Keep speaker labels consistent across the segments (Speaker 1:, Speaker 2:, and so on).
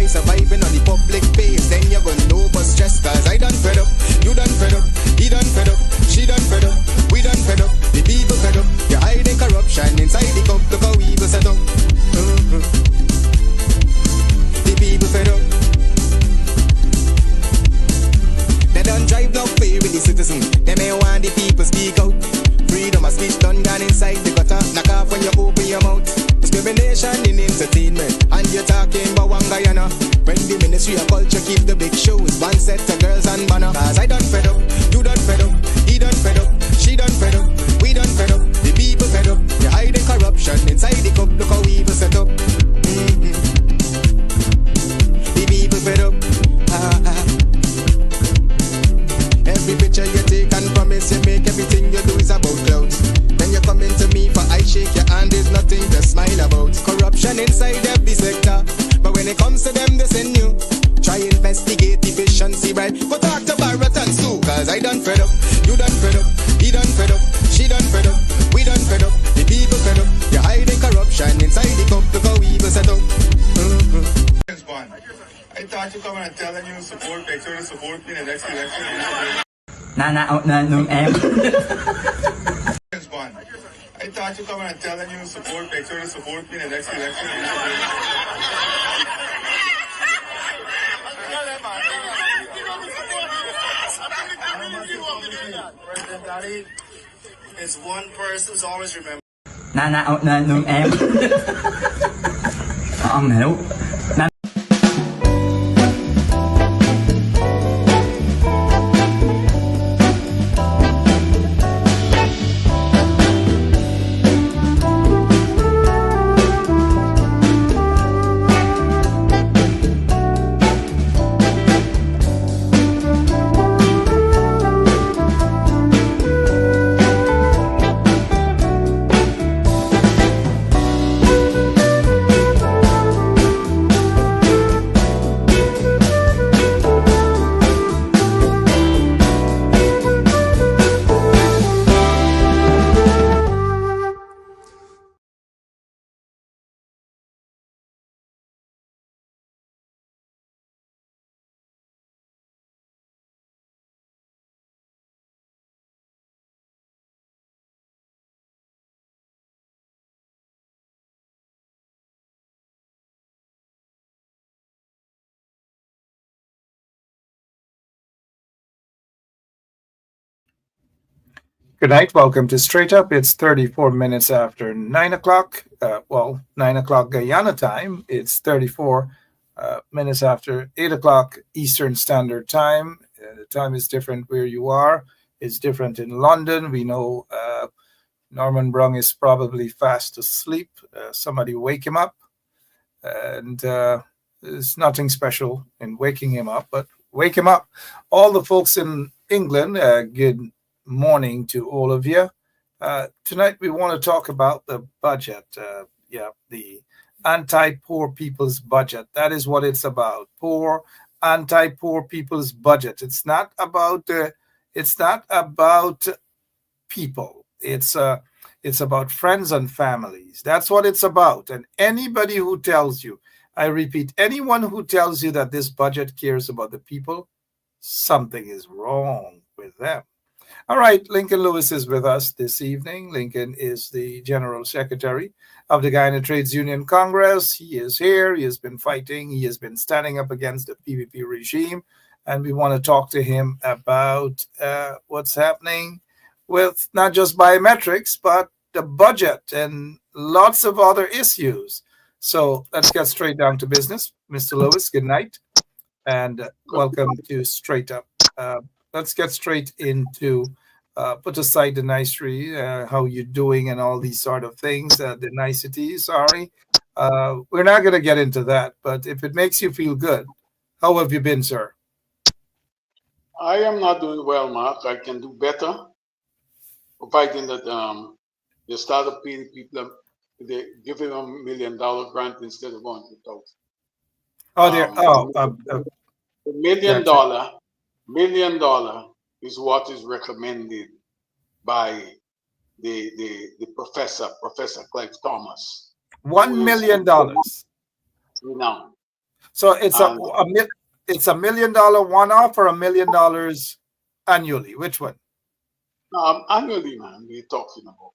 Speaker 1: I surviving on the public base, then you're gonna know but stress. Cause I done fed up, you done fed up, he done fed up, she done fed up, we done fed up, the people fed up. You're hiding corruption inside the cup, look how evil set up. The people fed up. They don't drive no fear with the citizen. They may want the people speak out. Freedom of speech done gone inside the gutter. Knock off when you open your mouth. Discrimination in entertainment, and you're talking about one Guyana. When the Ministry of Culture keep the big shows, one set of girls and banner. Cause I done fed up, you done fed up, he done fed up, she done fed up, we done fed up, the people fed up. You're hiding corruption inside the cup, look how evil set up. The people fed up. Every picture you take and promise you make, everything you do is about clouds. Then you come into me for I shake your hand, there's nothing to smile about. Corruption inside every sector, but when it comes to them, they send you. Try investigate efficiency, right? Go talk to Barretons too, cause I done fed up, you done fed up, he done fed up, she done fed up, we done fed up, the people fed up. You're hiding corruption inside the cup, look how evil set up.
Speaker 2: I thought you come and telling you support picture to support me in the next election.
Speaker 3: No, em.
Speaker 2: I thought you come and telling you support picture to support me in the next election.
Speaker 4: President Daddy is one person who's always remembered.
Speaker 3: No, em. Ông hiểu.
Speaker 5: Good night. Welcome to Straight Up. It's 34 minutes after 9 o'clock. 9 o'clock Guyana time. It's 34 minutes after 8 o'clock Eastern Standard Time. The time is different where you are. It's different in London. We know Norman Brung is probably fast asleep. Somebody wake him up. And there's nothing special in waking him up, but wake him up. All the folks in England, good morning to all of you. Tonight we want to talk about the budget. The anti-poor people's budget. That is what it's about. Anti-poor people's budget. It's not about people. It's about friends and families. That's what it's about. And anybody who tells you, I repeat, anyone who tells you that this budget cares about the people, something is wrong with them. All right, Lincoln Lewis is with us this evening. Lincoln is the General Secretary of the Guyana Trades Union Congress. He is here. He has been fighting. He has been standing up against the PPP regime. And we want to talk to him about what's happening with not just biometrics, but the budget and lots of other issues. So let's get straight down to business. Mr. Lewis, good night. And welcome to Straight Up. Let's get straight into put aside the nicery, how you're doing and all these sort of things, the niceties, sorry. We're not going to get into that, but if it makes you feel good, how have you been, sir?
Speaker 6: I am not doing well, Mark. I can do better, providing that the startup people, they giving them $1 million grant instead of $100,000.
Speaker 5: Oh, there.
Speaker 6: $1 million is what is recommended by the Professor Clive Thomas.
Speaker 5: $1 million.
Speaker 6: Renowned.
Speaker 5: So it's
Speaker 6: And
Speaker 5: it's $1 million one-off or $1 million annually. Which one?
Speaker 6: annually, man, we're talking about.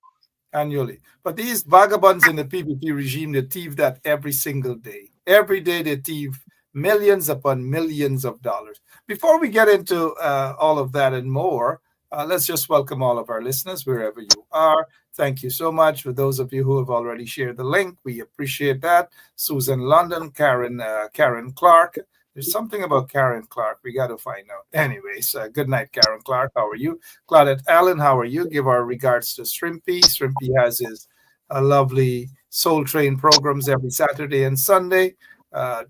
Speaker 5: Annually. But these vagabonds in the PPP regime, they thieve that every single day. Every day they thieve millions upon millions of dollars. Before we get into all of that and more, let's just welcome all of our listeners wherever you are. Thank you so much for those of you who have already shared the link. We appreciate that. Susan London, Karen Clark. There's something about Karen Clark. We got to find out. Anyways, good night, Karen Clark. How are you? Claudette Allen, how are you? Give our regards to Shrimpy. Shrimpy has his lovely Soul Train programs every Saturday and Sunday.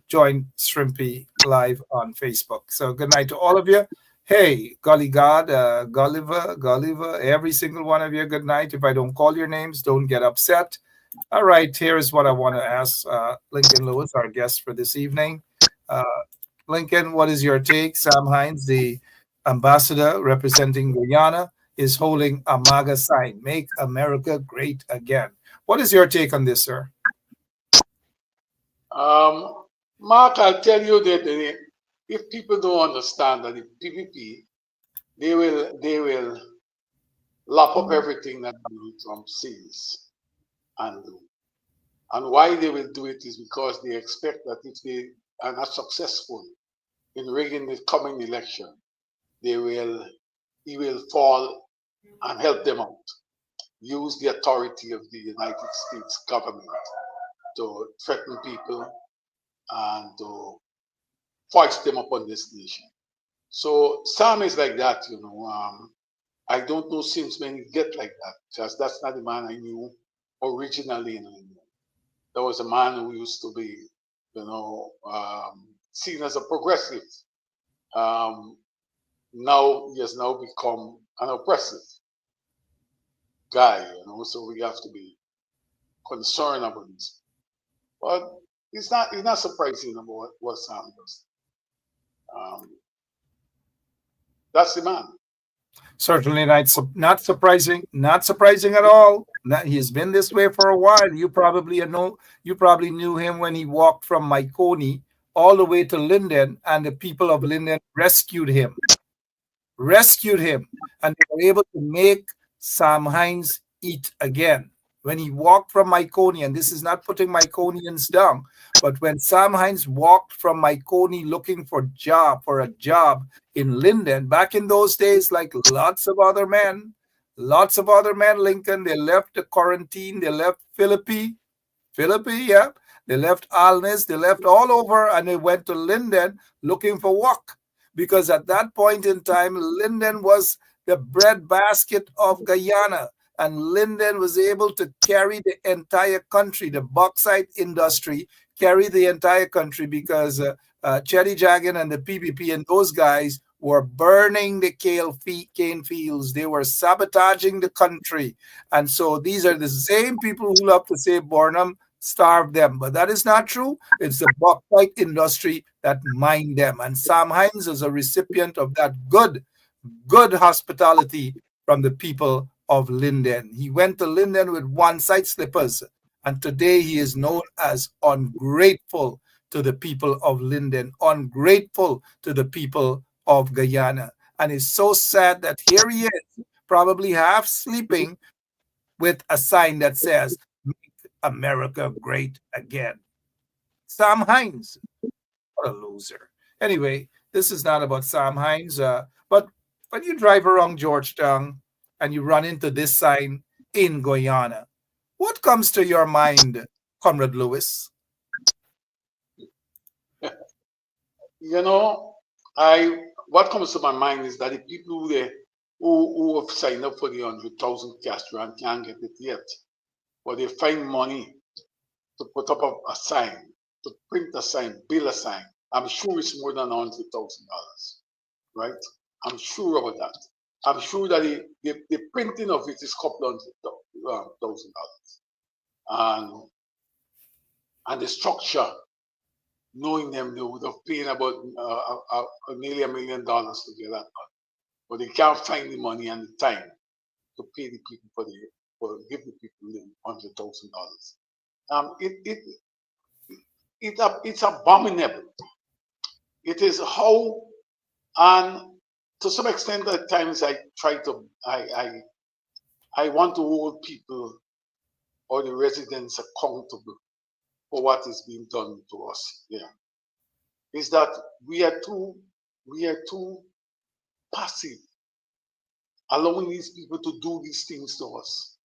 Speaker 5: Join Shrimpy live on Facebook. So good night to all of you. Hey, Golly God, Gulliver, every single one of you, good night. If I don't call your names, don't get upset. All right, here is what I want to ask Lincoln Lewis, our guest for this evening. Uh, Lincoln, what is your take? Sam Hinds, the ambassador representing Guyana, is holding a MAGA sign, Make America Great Again. What is your take on this, sir?
Speaker 6: Mark, I'll tell you that if people don't understand that the PPP, they will lap up everything that Donald Trump says and do. And why they will do it is because they expect that if they are not successful in rigging the coming election, he will fall and help them out. Use the authority of the United States government to threaten people and to foist them upon this nation. So Sam is like that, you know. I don't know since when he get like that, because that's not the man I knew originally. There was a man who used to be, seen as a progressive. Now he has now become an oppressive guy, so we have to be concerned about this. But it's not surprising about what Sam does. That's the man.
Speaker 5: Certainly not surprising, not surprising at all. He's been this way for a while. You probably knew him when he walked from Myconi all the way to Linden, and the people of Linden rescued him, and they were able to make Sam Hinds eat again. When he walked from Myconi, and this is not putting Myconians down, but when Sam Hinds walked from Myconi looking for a job in Linden, back in those days, like lots of other men, Lincoln, they left the quarantine, they left Philippi, yeah. They left Alnes, they left all over, and they went to Linden looking for work. Because at that point in time, Linden was the breadbasket of Guyana. And Linden was able to carry the entire country, the bauxite industry, carry the entire country because Chetty Jagan and the PPP and those guys were burning the cane fields. They were sabotaging the country. And so these are the same people who love to say Burnham starved them. But that is not true. It's the bauxite industry that mined them. And Sam Hinds is a recipient of that good hospitality from the people of Linden. He went to Linden with one side slippers, and today he is known as ungrateful to the people of Linden, ungrateful to the people of Guyana. And it's so sad that here he is, probably half sleeping, with a sign that says, Make America Great Again. Sam Hinds, what a loser. Anyway, this is not about Sam Hinds, but when you drive around Georgetown and you run into this sign in Guyana, what comes to your mind, Conrad Lewis?
Speaker 6: What comes to my mind is that the people who have signed up for the 100,000 cash grant can't get it yet, but they find money to put up a sign, to print a sign, build a sign. I'm sure it's more than $100,000, right? I'm sure about that. I'm sure that the printing of it is $200,000, and the structure, knowing them, they would have paid about nearly $1 million to get that done, but they can't find the money and the time to pay the people give the people $100,000. it's abominable. It is how, and to some extent at times I try to I want to hold people or the residents accountable for what is being done to us. Yeah, is that we are too passive, allowing these people to do these things to us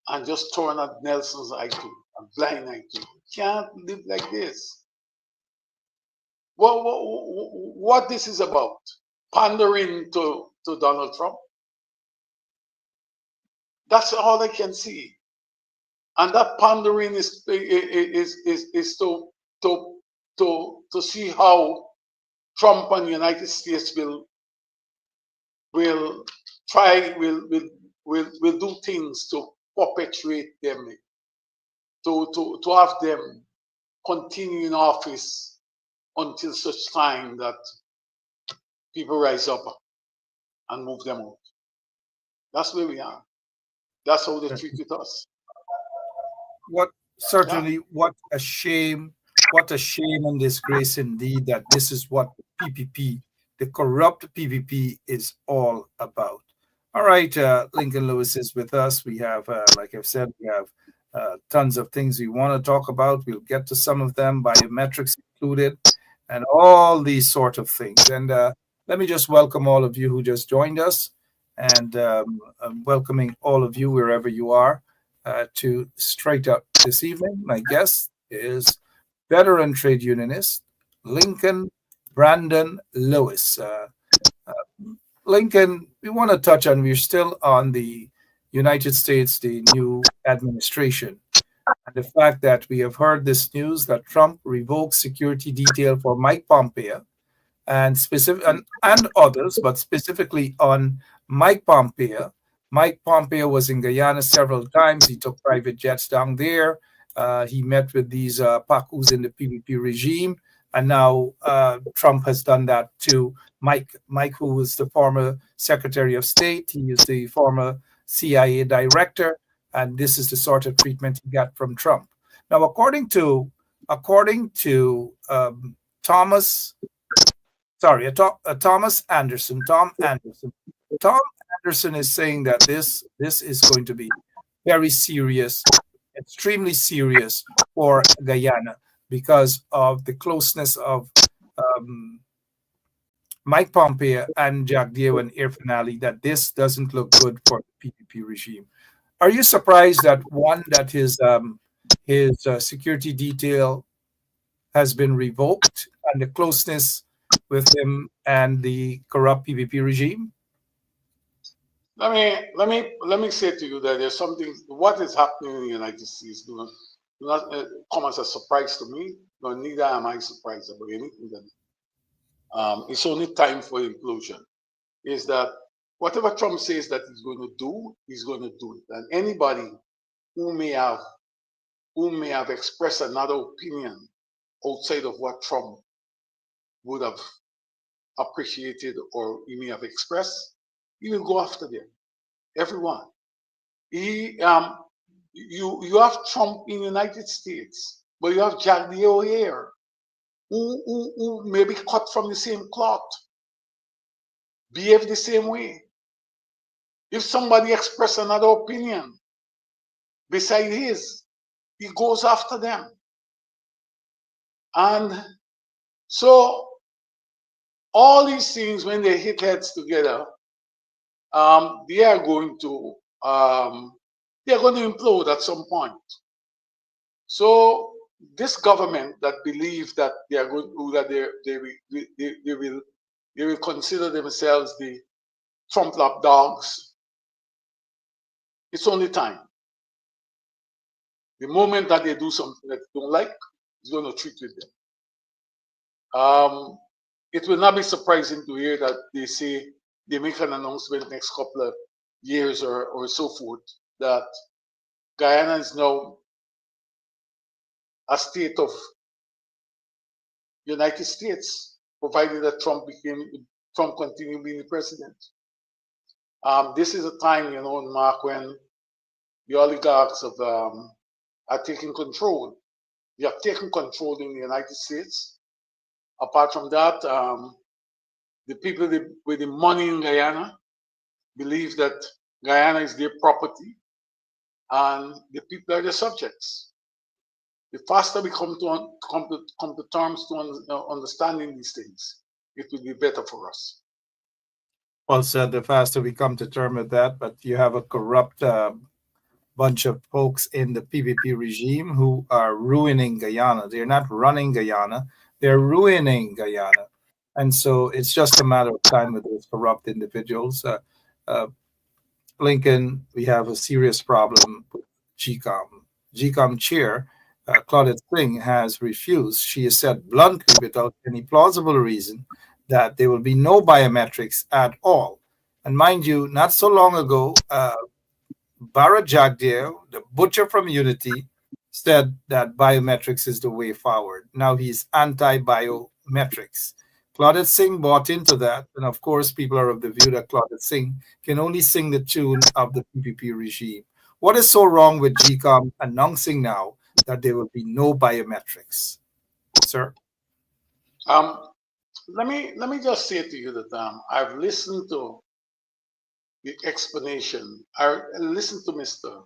Speaker 6: and just turn a Nelson's eye to, a blind eye to. Can't live like this. What this is about? Pandering to Donald Trump. That's all I can see. And that pandering is to see how Trump and the United States will do things to perpetuate them, to have them continue in office until such time that people rise up and move them out. That's where we are. That's how they treated us.
Speaker 5: What certainly, what a shame, and disgrace indeed that this is what PPP, the corrupt PPP, is all about. All right, Lincoln Lewis is with us. We have, like I've said, we have tons of things we want to talk about. We'll get to some of them, biometrics included, and all these sort of things. And let me just welcome all of you who just joined us, and I'm welcoming all of you wherever you are. To Straight Up this evening. My guest is veteran trade unionist Lincoln Brandon Lewis. Lincoln, we want to touch on, we're still on the United States, the new administration, and the fact that we have heard this news that Trump revoked security detail for Mike Pompeo and others, but specifically on Mike Pompeo. Mike Pompeo was in Guyana several times. He took private jets down there. He met with these Pacus in the PPP regime. And now Trump has done that to Mike, who was the former Secretary of State. He is the former CIA director. And this is the sort of treatment he got from Trump. Now, according to Thomas Anderson, Tom Anderson is saying that this is going to be very serious, extremely serious for Guyana because of the closeness of Mike Pompeo and Jack Dieu Irfan Ali, that this doesn't look good for the PPP regime. Are you surprised that his security detail has been revoked and the closeness with him and the corrupt PPP regime?
Speaker 6: Let me say to you that there's something. What is happening in the United States do not come as a surprise to me. No, neither am I surprised about anything. That it's only time for implosion. Is that whatever Trump says that he's going to do, he's going to do it. And anybody who may have expressed another opinion outside of what Trump would have appreciated or he may have expressed, he will go after them. Everyone. You have Trump in the United States, but you have Jack Dieu here, who may be cut from the same cloth, behave the same way. If somebody express another opinion beside his, he goes after them. And so all these things, when they hit heads together, they are going to implode at some point. So this government that believes that they are going they will consider themselves the Trump lapdogs. It's only time. The moment that they do something that they don't like, it's going to treat with them. It will not be surprising to hear that they say they make an announcement next couple of years or so forth that Guyana is now a state of United States, provided that Trump continued being the president. This is a time, Mark, when the oligarchs are taking control We have taken control in the United States. Apart from that, the people with the money in Guyana believe that Guyana is their property and the people are the subjects. The faster we come to terms to understanding these things, it will be better for us.
Speaker 5: Well said. The faster we come to term with that, but you have a corrupt bunch of folks in the PPP regime who are ruining Guyana. They're not running Guyana; they're ruining Guyana, and so it's just a matter of time with those corrupt individuals. Uh, Lincoln, we have a serious problem with GCOM. GCOM chair, Claudette Singh, has refused. She has said bluntly, without any plausible reason, that there will be no biometrics at all. And mind you, not so long ago, Bharat Jagdeo, the butcher from Unity, said that biometrics is the way forward. Now he's anti-biometrics. Claudette Singh bought into that, and of course, people are of the view that Claudette Singh can only sing the tune of the PPP regime. What is so wrong with GCOM announcing now that there will be no biometrics, sir?
Speaker 6: Let me just say to you that I've listened to the explanation. I listened to Mr.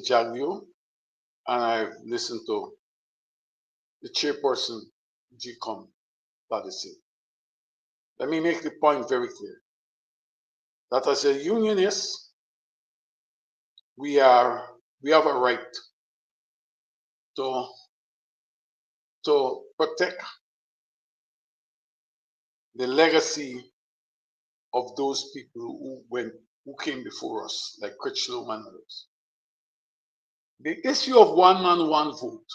Speaker 6: Jagdeo, and I've listened to the chairperson, GCOM policy. Let me make the point very clear that as a unionist, we have a right to protect the legacy of those people who came before us, like Critchlow and others. The issue of one man, one vote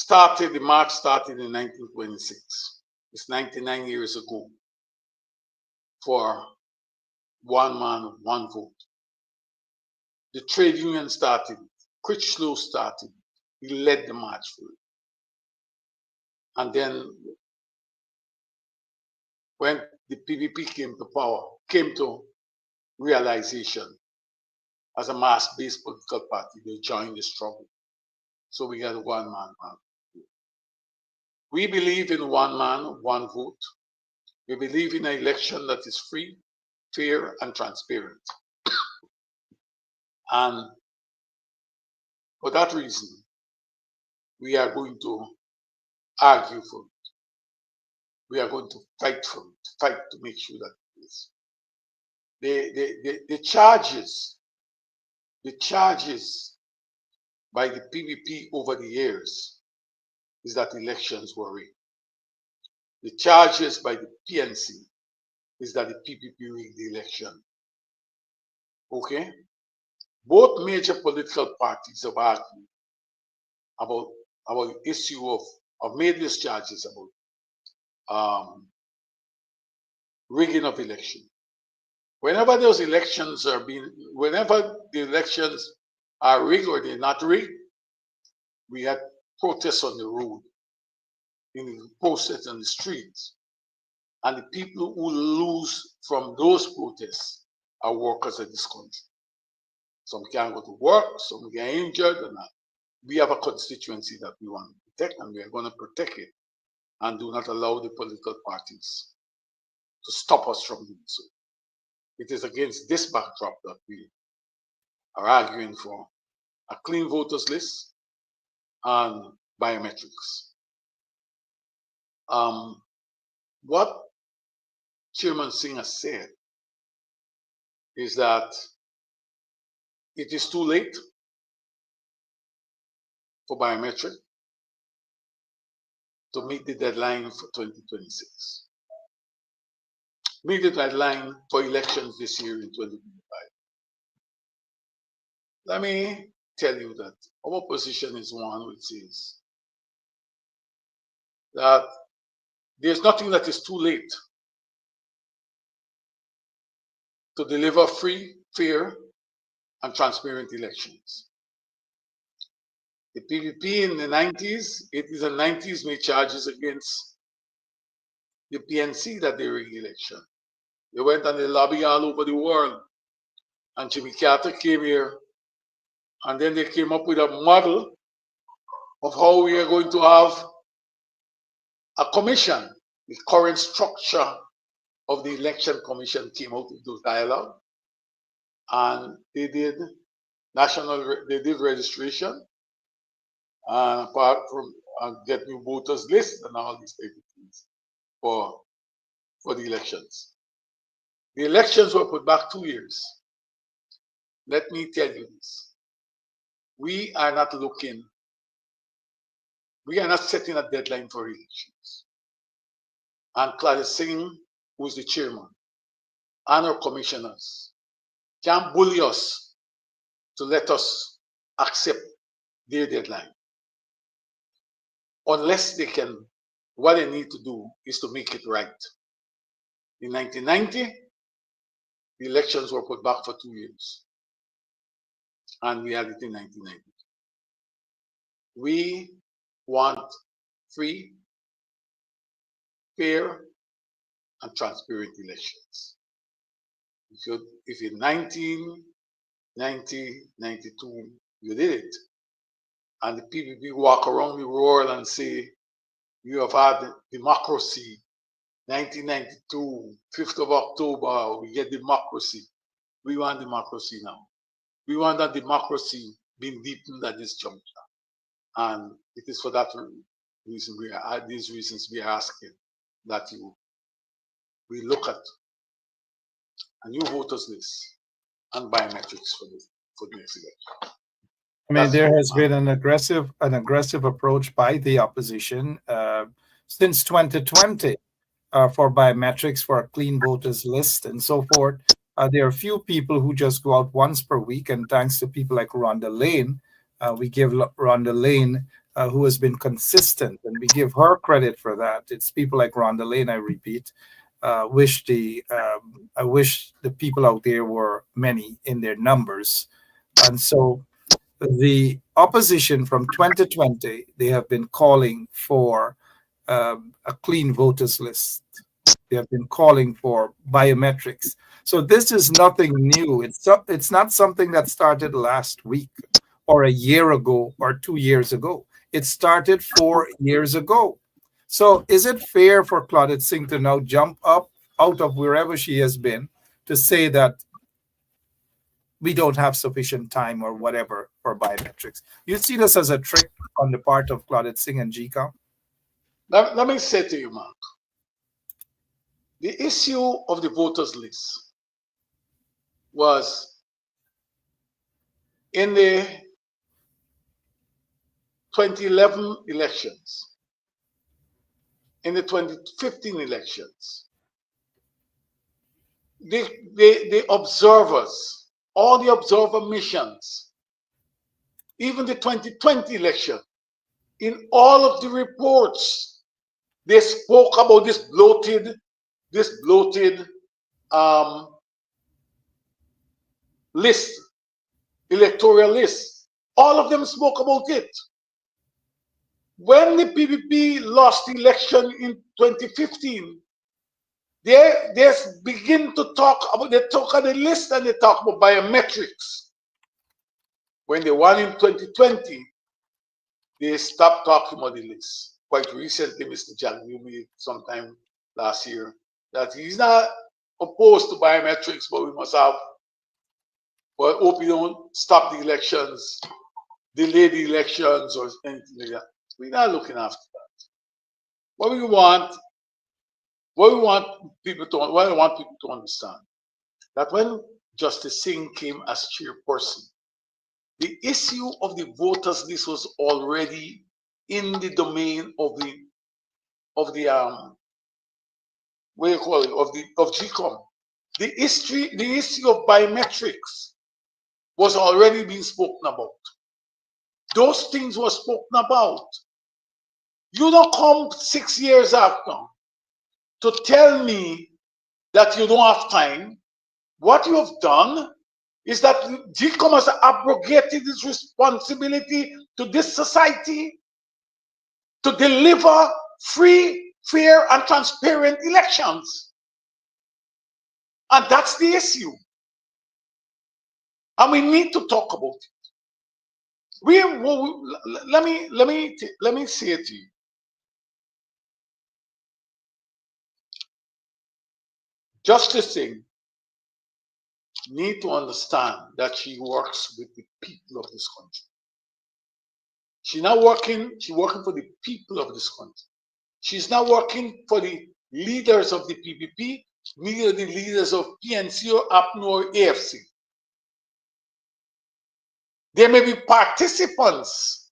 Speaker 6: the march started in 1926. It's 99 years ago for one man, one vote. The trade union started it. Critchlow started it. He led the march for it. And then when the PPP came to power, came to realization as a mass-based political party, they joined the struggle. So we got one man, one vote. We believe in one man, one vote. We believe in an election that is free, fair, and transparent. And for that reason, we are going to argue for it. We are going to fight for it, fight to make sure that it is. The charges by the PPP over the years is that elections were rigged. The charges by the PNC is that the PPP rigged the election. Okay? Both major political parties have argued about the issue of made these charges about rigging of election. Whenever the elections are rigged or they're not rigged, we had protests on the road, protests on the streets. And the people who lose from those protests are workers in this country. Some can't go to work, some get injured, and we have a constituency that we want to protect, and we are going to protect it and do not allow the political parties to stop us from doing so. It is against this backdrop that we are arguing for a clean voters list and biometrics. What Chairman Singh has said is that it is too late for biometric to meet the deadline for 2026. Meet the deadline for elections this year in 2025. Let me tell you that our position is one which is that there's nothing that is too late to deliver free, fair, and transparent elections. The PPP in the 90s, 80s and 90s made charges against the PNC that they rigged the election. They went and they lobbied all over the world and Jimmy Carter came here, and then they came up with a model of how we are going to have a commission. The current structure of the election commission came out of those dialogue, and they did registration, and apart from get new voters list and all these type of things for the elections. The elections were put back 2 years. Let me tell you this. We are not setting a deadline for elections. And Claudia Singh, who is the chairman, and our commissioners can bully us to let us accept their deadline. Unless they can, what they need to do is to make it right. In 1990, the elections were put back for 2 years. And we had it in 1990. We want free, fair, and transparent elections. If in 1990, 92, you did it, and the PPP walk around the world and say, you have had democracy, 1992, 5th of October, we get democracy. We want democracy now. We want that democracy being deepened at this juncture. And it is for that reason we are asking that we look at a new voters list and biometrics for the next election.
Speaker 5: I mean, there has been an aggressive approach by the opposition since 2020 for biometrics, for a clean voters list, and so forth. There are a few people who just go out once per week, and thanks to people like Rhonda Lane, we give Rhonda Lane, who has been consistent, and we give her credit for that. It's people like Rhonda Lane, I repeat. I wish the people out there were many in their numbers. And so the opposition from 2020, they have been calling for a clean voters list. They have been calling for biometrics. So this is nothing new. It's not something that started last week or a year ago or 2 years ago. It started 4 years ago. So is it fair for Claudette Singh to now jump up out of wherever she has been to say that we don't have sufficient time or whatever for biometrics? You see this as a trick on the part of Claudette Singh and GCOM?
Speaker 6: Let me say to you, Mark, the issue of the voters list was in the 2011 elections, in the 2015 elections. The observers, all the observer missions, even the 2020 election, in all of the reports, they spoke about this bloated list, electoral list. All of them spoke about it. When the PPP lost the election in 2015, they begin to talk about, they talk on the list and they talk about biometrics. When they won in 2020, they stopped talking about the list. Quite recently, Mr. Jack Newby, sometime last year, that he's not opposed to biometrics, but we must have, but hope we don't stop the elections, delay the elections, or anything like that. We're not looking after that. What I want people to understand, that when Justice Singh came as chairperson, the issue of the voters list was already in the domain of GCOM. The issue of biometrics was already being spoken about. Those things were spoken about. You don't come 6 years after to tell me that you don't have time. What you have done is that GCOM has abrogated its responsibility to this society to deliver free, fair, and transparent elections. And that's the issue. And we need to talk about it. Let me say it to you. Justice Singh need to understand that she works with the people of this country. She's working for the people of this country. She's not working for the leaders of the PPP, neither the leaders of PNC or APNO or AFC. There may be participants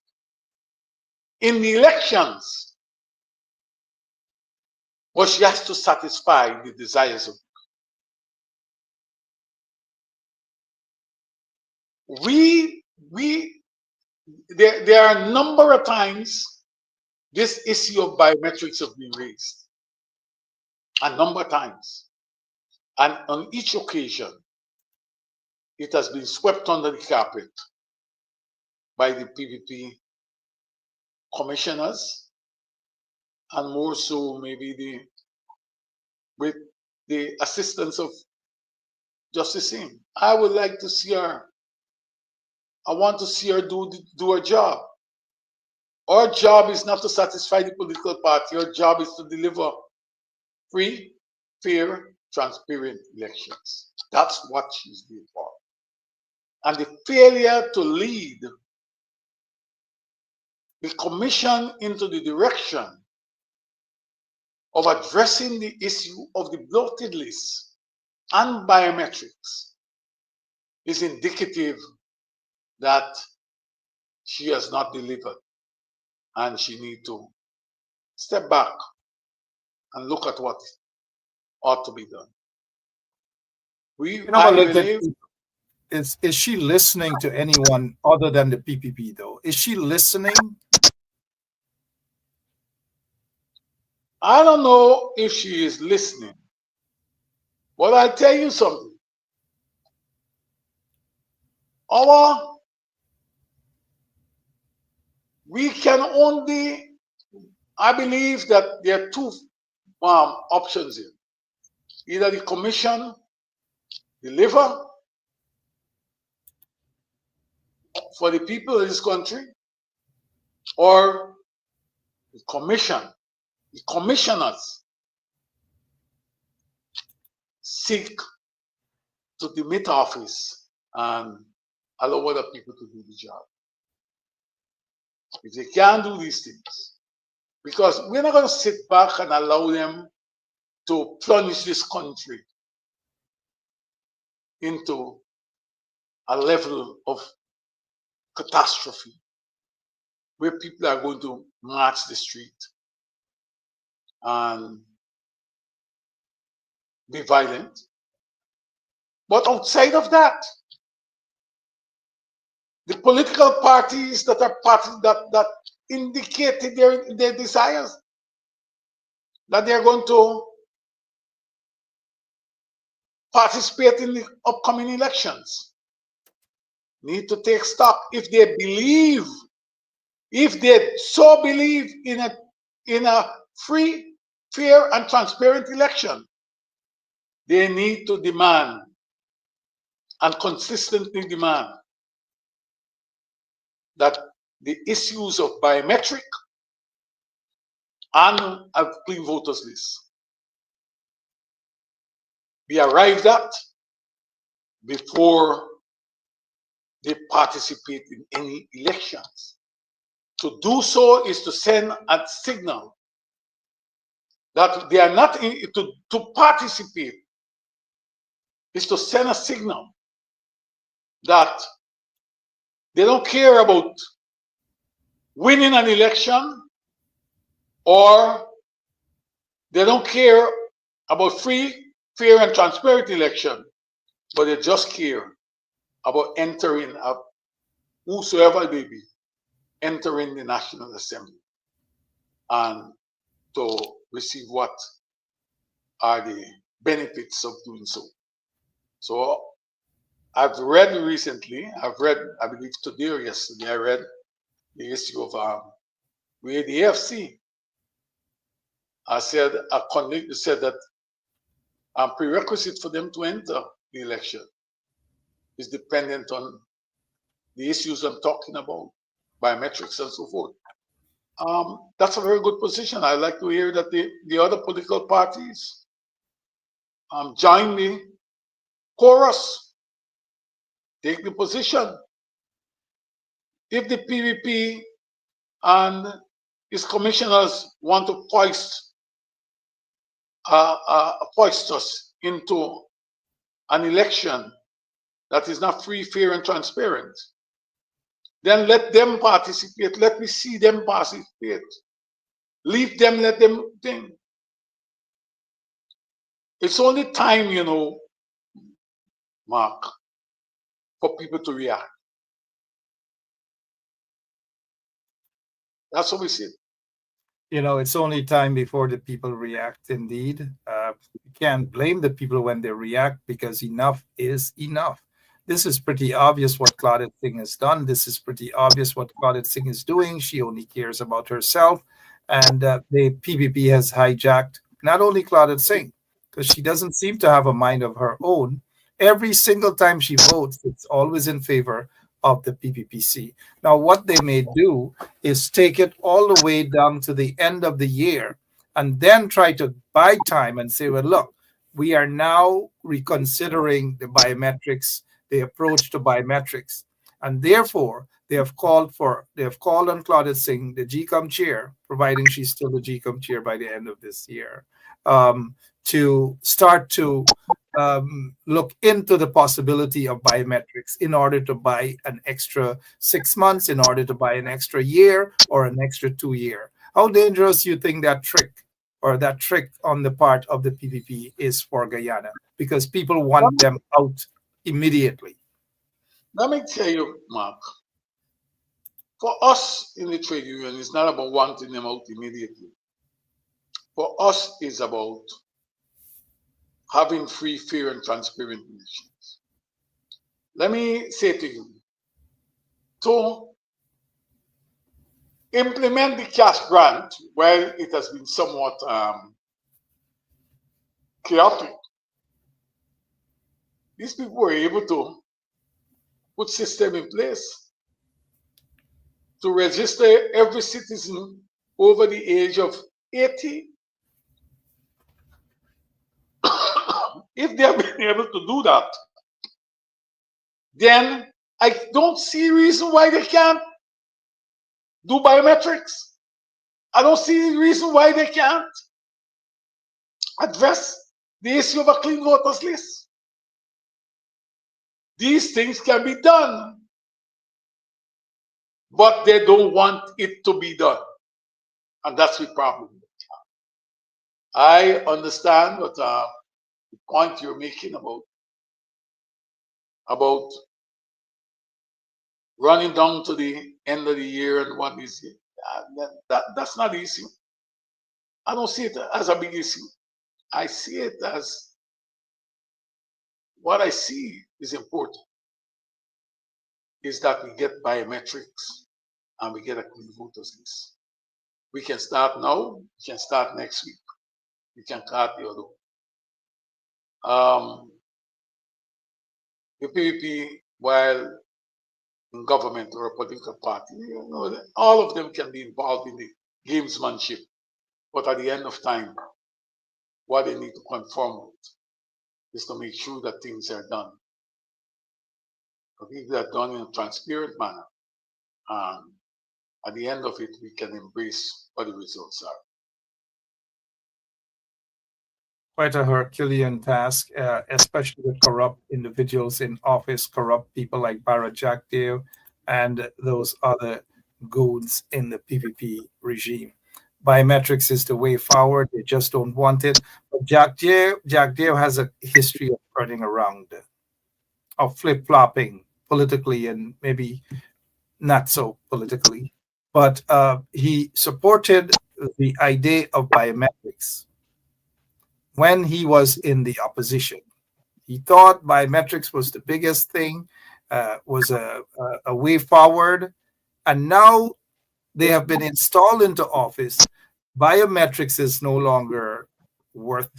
Speaker 6: in the elections, but she has to satisfy the desires of there are a number of times this issue of biometrics have been raised. A number of times. And on each occasion, it has been swept under the carpet by the PVP commissioners, and more so maybe with the assistance of Justice Singh. I would like to see her. I want to see her do her job. Our job is not to satisfy the political party. Our job is to deliver free, fair, transparent elections. That's what she's there for. And the failure to lead the commission into the direction of addressing the issue of the bloated list and biometrics is indicative that she has not delivered, and she needs to step back and look at what ought to be done.
Speaker 5: Is she listening to anyone other than the PPP, though? Is she listening?
Speaker 6: I don't know if she is listening, but I'll tell you something. We can only, I believe that there are two options here. Either the commission deliver for the people of this country, or the commissioners seek to demit office and allow other people to do the job. If they can't do these things, because we're not going to sit back and allow them to plunge this country into a level of catastrophe where people are going to march the street and be violent. But outside of that, the political parties that are that indicated their desires, that they are going to participate in the upcoming elections, need to take stock. If they so believe in a free, fair, and transparent election, they need to demand and consistently demand that the issues of biometric and a clean voters list be arrived at before they participate in any elections. To do so is to send a signal that they are not to participate, is to send a signal that they don't care about winning an election, or they don't care about free, fair, and transparent election, but they just care about entering, whosoever it may be, entering the National Assembly and to receive what are the benefits of doing so. So I've read recently, I believe today or yesterday, I read the issue of where the AFC said that prerequisite for them to enter the election is dependent on the issues I'm talking about, biometrics and so forth. That's a very good position. I like to hear that the other political parties join the chorus, take the position. If the PVP and its commissioners want to foist us into an election that is not free, fair, and transparent, then let them participate. Let me see them participate. Leave them, let them think. It's only time, Mark, for people to react. That's what we see.
Speaker 5: It's only time before the people react, indeed. You can't blame the people when they react, because enough is enough. This is pretty obvious what Claudette Singh has done. This is pretty obvious what Claudette Singh is doing. She only cares about herself. And the PPP has hijacked not only Claudette Singh, because she doesn't seem to have a mind of her own. Every single time she votes, it's always in favor of the PPPC. Now, what they may do is take it all the way down to the end of the year and then try to buy time and say, well, look, we are now reconsidering the biometrics, the approach to biometrics. And therefore, they have called on Claudette Singh, the GCOM chair, providing she's still the GCOM chair by the end of this year, to start to look into the possibility of biometrics in order to buy an extra 6 months, in order to buy an extra year or an extra 2 year. How dangerous do you think that trick on the part of the PPP is for Guyana? Because people want them out immediately.
Speaker 6: Let me tell you, Mark, for us in the trade union, it's not about wanting them out immediately. For us, it's about having free, fair, and transparent elections. Let me say to you, to implement the cash grant, while it has been somewhat chaotic, these people were able to put system in place to register every citizen over the age of 80. If they have been able to do that, then I don't see a reason why they can't do biometrics. I don't see a reason why they can't address the issue of a clean voters list. These things can be done, but they don't want it to be done. And that's the problem. I understand what the point you're making about running down to the end of the year and what is it. That's not the issue. I don't see it as a big issue. I see it as what I see is important is that we get biometrics and we get a clean voters list. We can start now, we can start next week, we can start the other one. The PVP, while in government or a political party, all of them can be involved in the gamesmanship. But at the end of time, what they need to conform with is to make sure that things are done. If they are done in a transparent manner, and at the end of it, we can embrace what the results are.
Speaker 5: Quite a Herculean task, especially with corrupt individuals in office, corrupt people like Barra Jagdeo and those other goons in the PVP regime. Biometrics is the way forward. They just don't want it. But Jagdeo has a history of turning around, of flip-flopping politically and maybe not so politically. But he supported the idea of biometrics when he was in the opposition. He thought biometrics was the biggest thing, was a way forward. And now they have been installed into office. Biometrics is no longer worth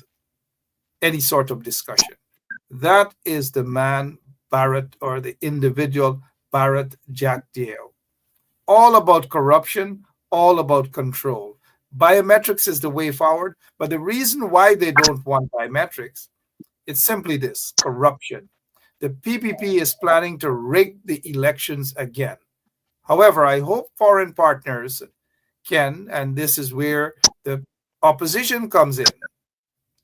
Speaker 5: any sort of discussion. That is the man Barrett or the individual Barrett Jack Dale. All about corruption, all about control. Biometrics is the way forward, but the reason why they don't want biometrics, it's simply this: corruption. The PPP is planning to rig the elections again. However, I hope foreign partners can, and this is where the opposition comes in.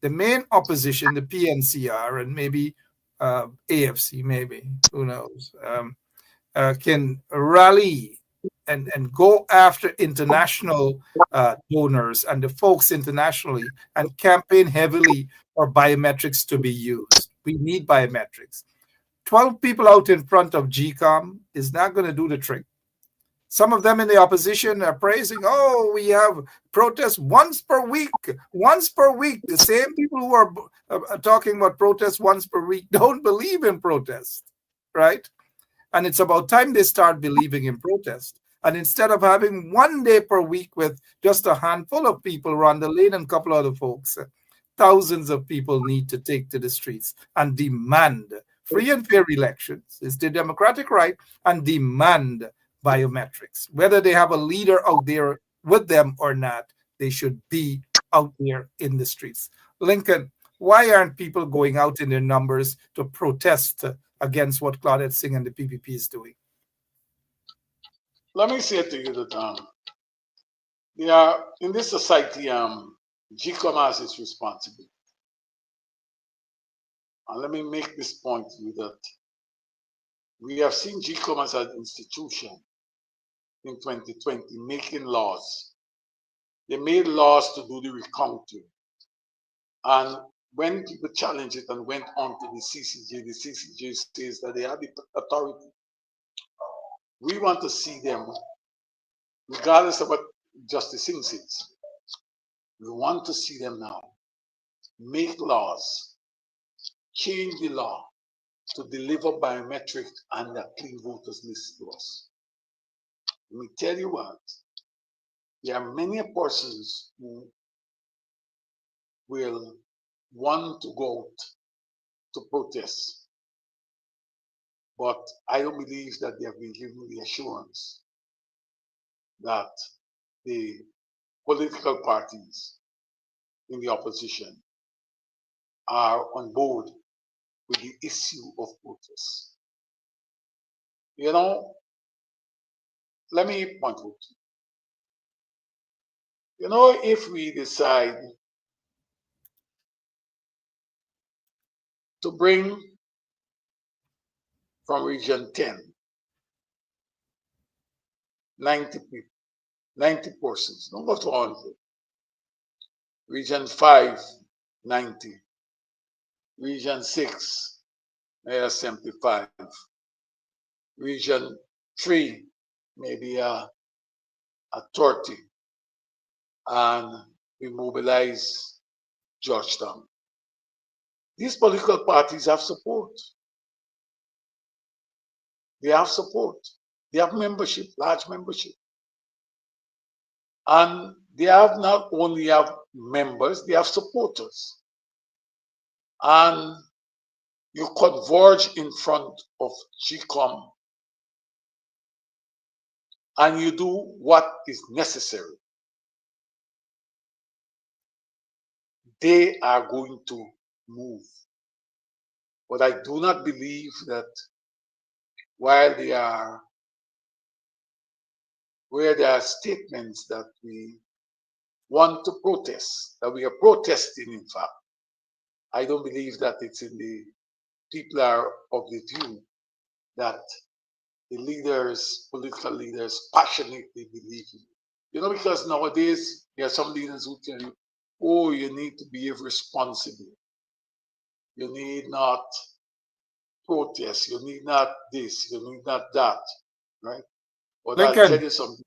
Speaker 5: The main opposition, the PNCR and maybe AFC, maybe, who knows, can rally and go after international donors and the folks internationally and campaign heavily for biometrics to be used. We need biometrics. 12 people out in front of GCOM is not going to do the trick. Some of them in the opposition are praising, oh, we have protests once per week, once per week. The same people who are talking about protests once per week don't believe in protest, right? And it's about time they start believing in protest. And instead of having 1 day per week with just a handful of people, Rhonda Lane and a couple other folks, thousands of people need to take to the streets and demand free and fair elections. It's their democratic right, and demand biometrics. Whether they have a leader out there with them or not, they should be out there in the streets. Lincoln, why aren't people going out in their numbers to protest against what Claudette Singh and the PPP is doing?
Speaker 6: Let me say to you that they are in this society. GCOM has its responsibility, and let me make this point to you that we have seen GCOM as an institution in 2020 making laws. They made laws to do the recounting, and when people challenged it and went on to the CCJ says that they have the authority. We want to see them, regardless of what Justice Singh says, we want to see them now make laws, change the law to deliver biometric and a clean voters list to us. Let me tell you what, there are many persons who will want to go out to protest, but I don't believe that they have been given the assurance that the political parties in the opposition are on board with the issue of protest. You know, let me point out. You know, if we decide to bring from region 10, 90 people, 90 persons, don't go to 100. Region 5, 90. Region 6, 75. Region 3, maybe a 30. And we mobilize Georgetown. These political parties have support. They have support. They have membership, large membership. And they have not only have members, they have supporters. And you converge in front of GCOM and you do what is necessary. They are going to move. But I do not believe that while there are statements that we want to protest, that we are protesting, in fact, I don't believe that it's in the people are of the view that the leaders, political leaders, passionately believe in. You know, because nowadays there are some leaders who tell you, oh, you need to behave responsibly. You need not protest. You need not this. You need not that. Right? But Lincoln, I'll tell you something.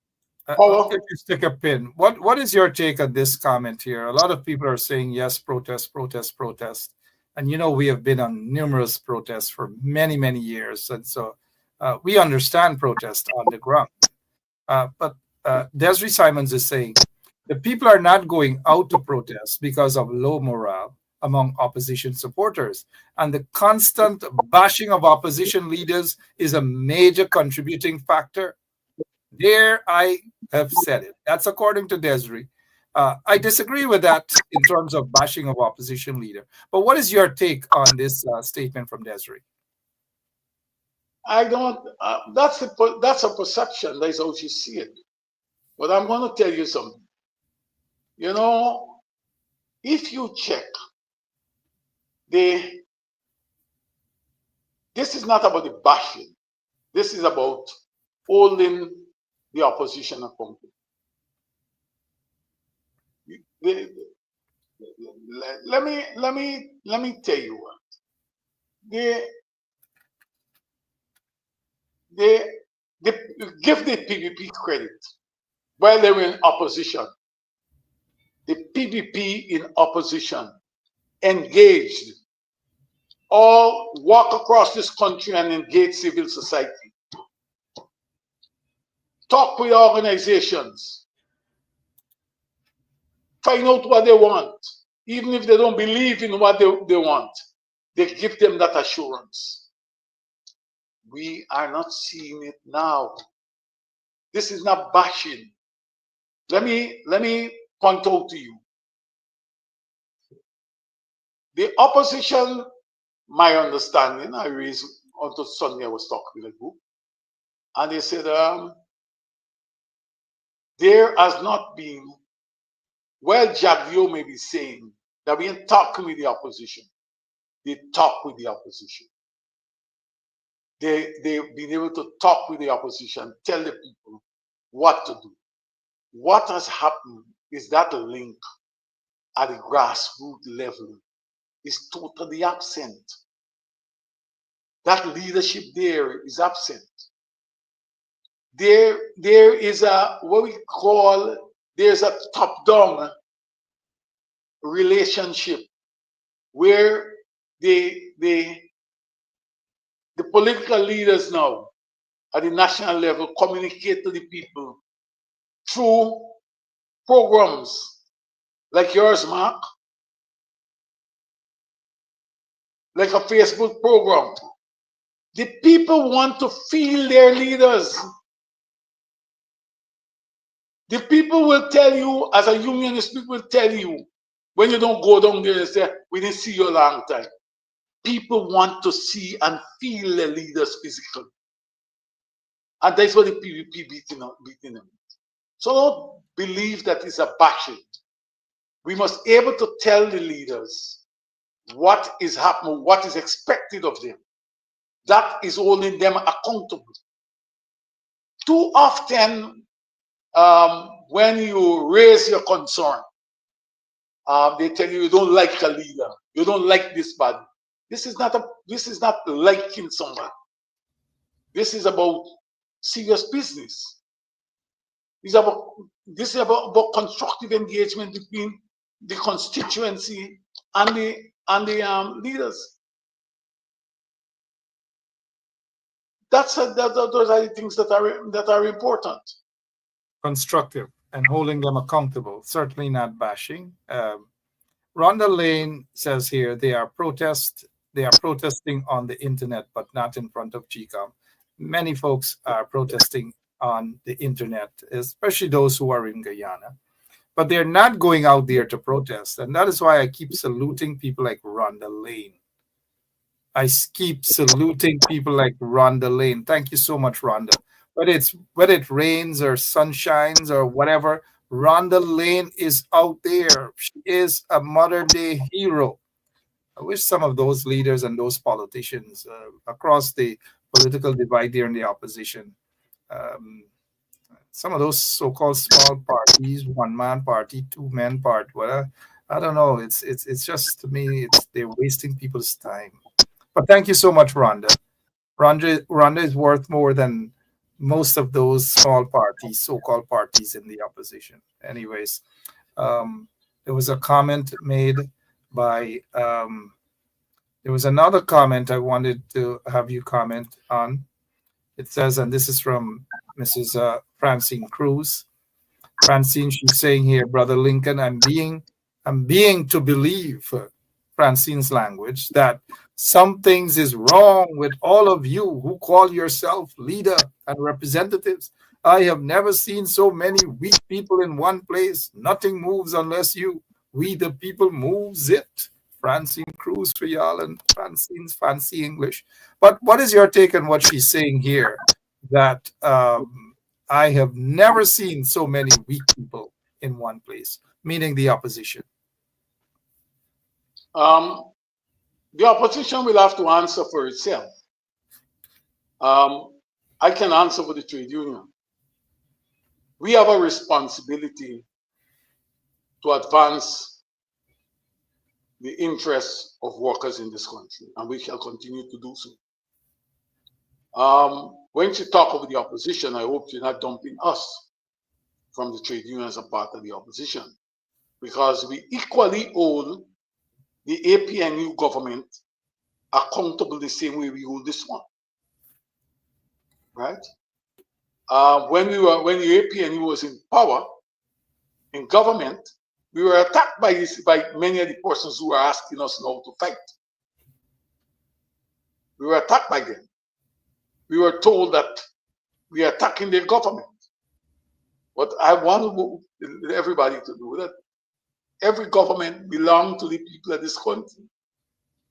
Speaker 5: I'll stick a pin. What is your take on this comment here? A lot of people are saying, yes, protest, protest, protest. And you know, we have been on numerous protests for many, many years. And so we understand protest on the ground. But Desiree Simons is saying, the people are not going out to protest because of low morale. among opposition supporters. And the constant bashing of opposition leaders is a major contributing factor. There, I have said it. That's according to Desiree. I disagree with that in terms of bashing of opposition leader. But what is your take on this statement from Desiree?
Speaker 6: I don't. That's a perception. That's how she see it. But I'm going to tell you something. You know, if you check, this is not about the bashing. This is about holding the opposition accountable. Let me tell you what. They give the PVP credit while they were in opposition. The PVP in opposition engaged, all walk across this country and engage civil society. Talk with organizations. Find out what they want. Even if they don't believe in what they want, they give them that assurance. We are not seeing it now. This is not bashing. Let me point out to you. The opposition, my understanding, I raised until Sunday, I was talking with a group, and they said there has not been, well, Javio may be saying that we ain't talking with the opposition. They talk with the opposition. They've been able to talk with the opposition, tell the people what to do. What has happened is that link at the grassroots level is totally absent. That leadership there is absent. There is a what we call, there's a top-down relationship where the political leaders now at the national level communicate to the people through programs like yours, Mark, like a Facebook program. The people want to feel their leaders. The people will tell you, as a unionist, people will tell you, when you don't go down there and say, we didn't see you a long time. People want to see and feel their leaders physically. And that's what the PVP beating them. So don't believe that it's a bashing. We must be able to tell the leaders what is happening, what is expected of them. That is holding them accountable. Too often, when you raise your concern, they tell you don't like a leader, you don't like this body. This is not liking someone. This is about serious business. This is about constructive engagement between the constituency and the leaders. Those are the things that are important.
Speaker 5: Constructive and holding them accountable. Certainly not bashing. Rhonda Lane says here they are protesting on the internet, but not in front of GCOM. Many folks are protesting on the internet, especially those who are in Guyana. But they're not going out there to protest. And that is why I keep saluting people like Rhonda Lane. I keep saluting people like Rhonda Lane. Thank you so much, Rhonda. Whether it rains or sunshines or whatever, Rhonda Lane is out there. She is a modern day hero. I wish some of those leaders and those politicians across the political divide there in the opposition, some of those so-called small parties, one-man party, two-man party, whatever, I don't know. It's just, to me, they're wasting people's time. But thank you so much, Rhonda. Rhonda is worth more than most of those small parties, so-called parties in the opposition. Anyways, there was a comment made by, there was another comment I wanted to have you comment on. It says, and this is from Mrs. Francine Cruz. Francine, she's saying here, Brother Lincoln, I'm being to believe Francine's language, that some things is wrong with all of you who call yourself leader and representatives. I have never seen so many weak people in one place. Nothing moves unless we the people moves it. Francine Cruz for y'all and Francine's fancy English. But what is your take on what she's saying here? That I have never seen so many weak people in one place, meaning the opposition.
Speaker 6: The opposition will have to answer for itself. I can answer for the trade union. We have a responsibility to advance the interests of workers in this country, and we shall continue to do so. When you talk of the opposition, I hope you're not dumping us from the trade union as a part of the opposition, because we equally hold the APNU government accountable the same way we hold this one, right? When the APNU was in power, in government, we were attacked by many of the persons who are asking us now to fight. We were attacked by them. We were told that we are attacking their government. But I want everybody to know that every government belongs to the people of this country,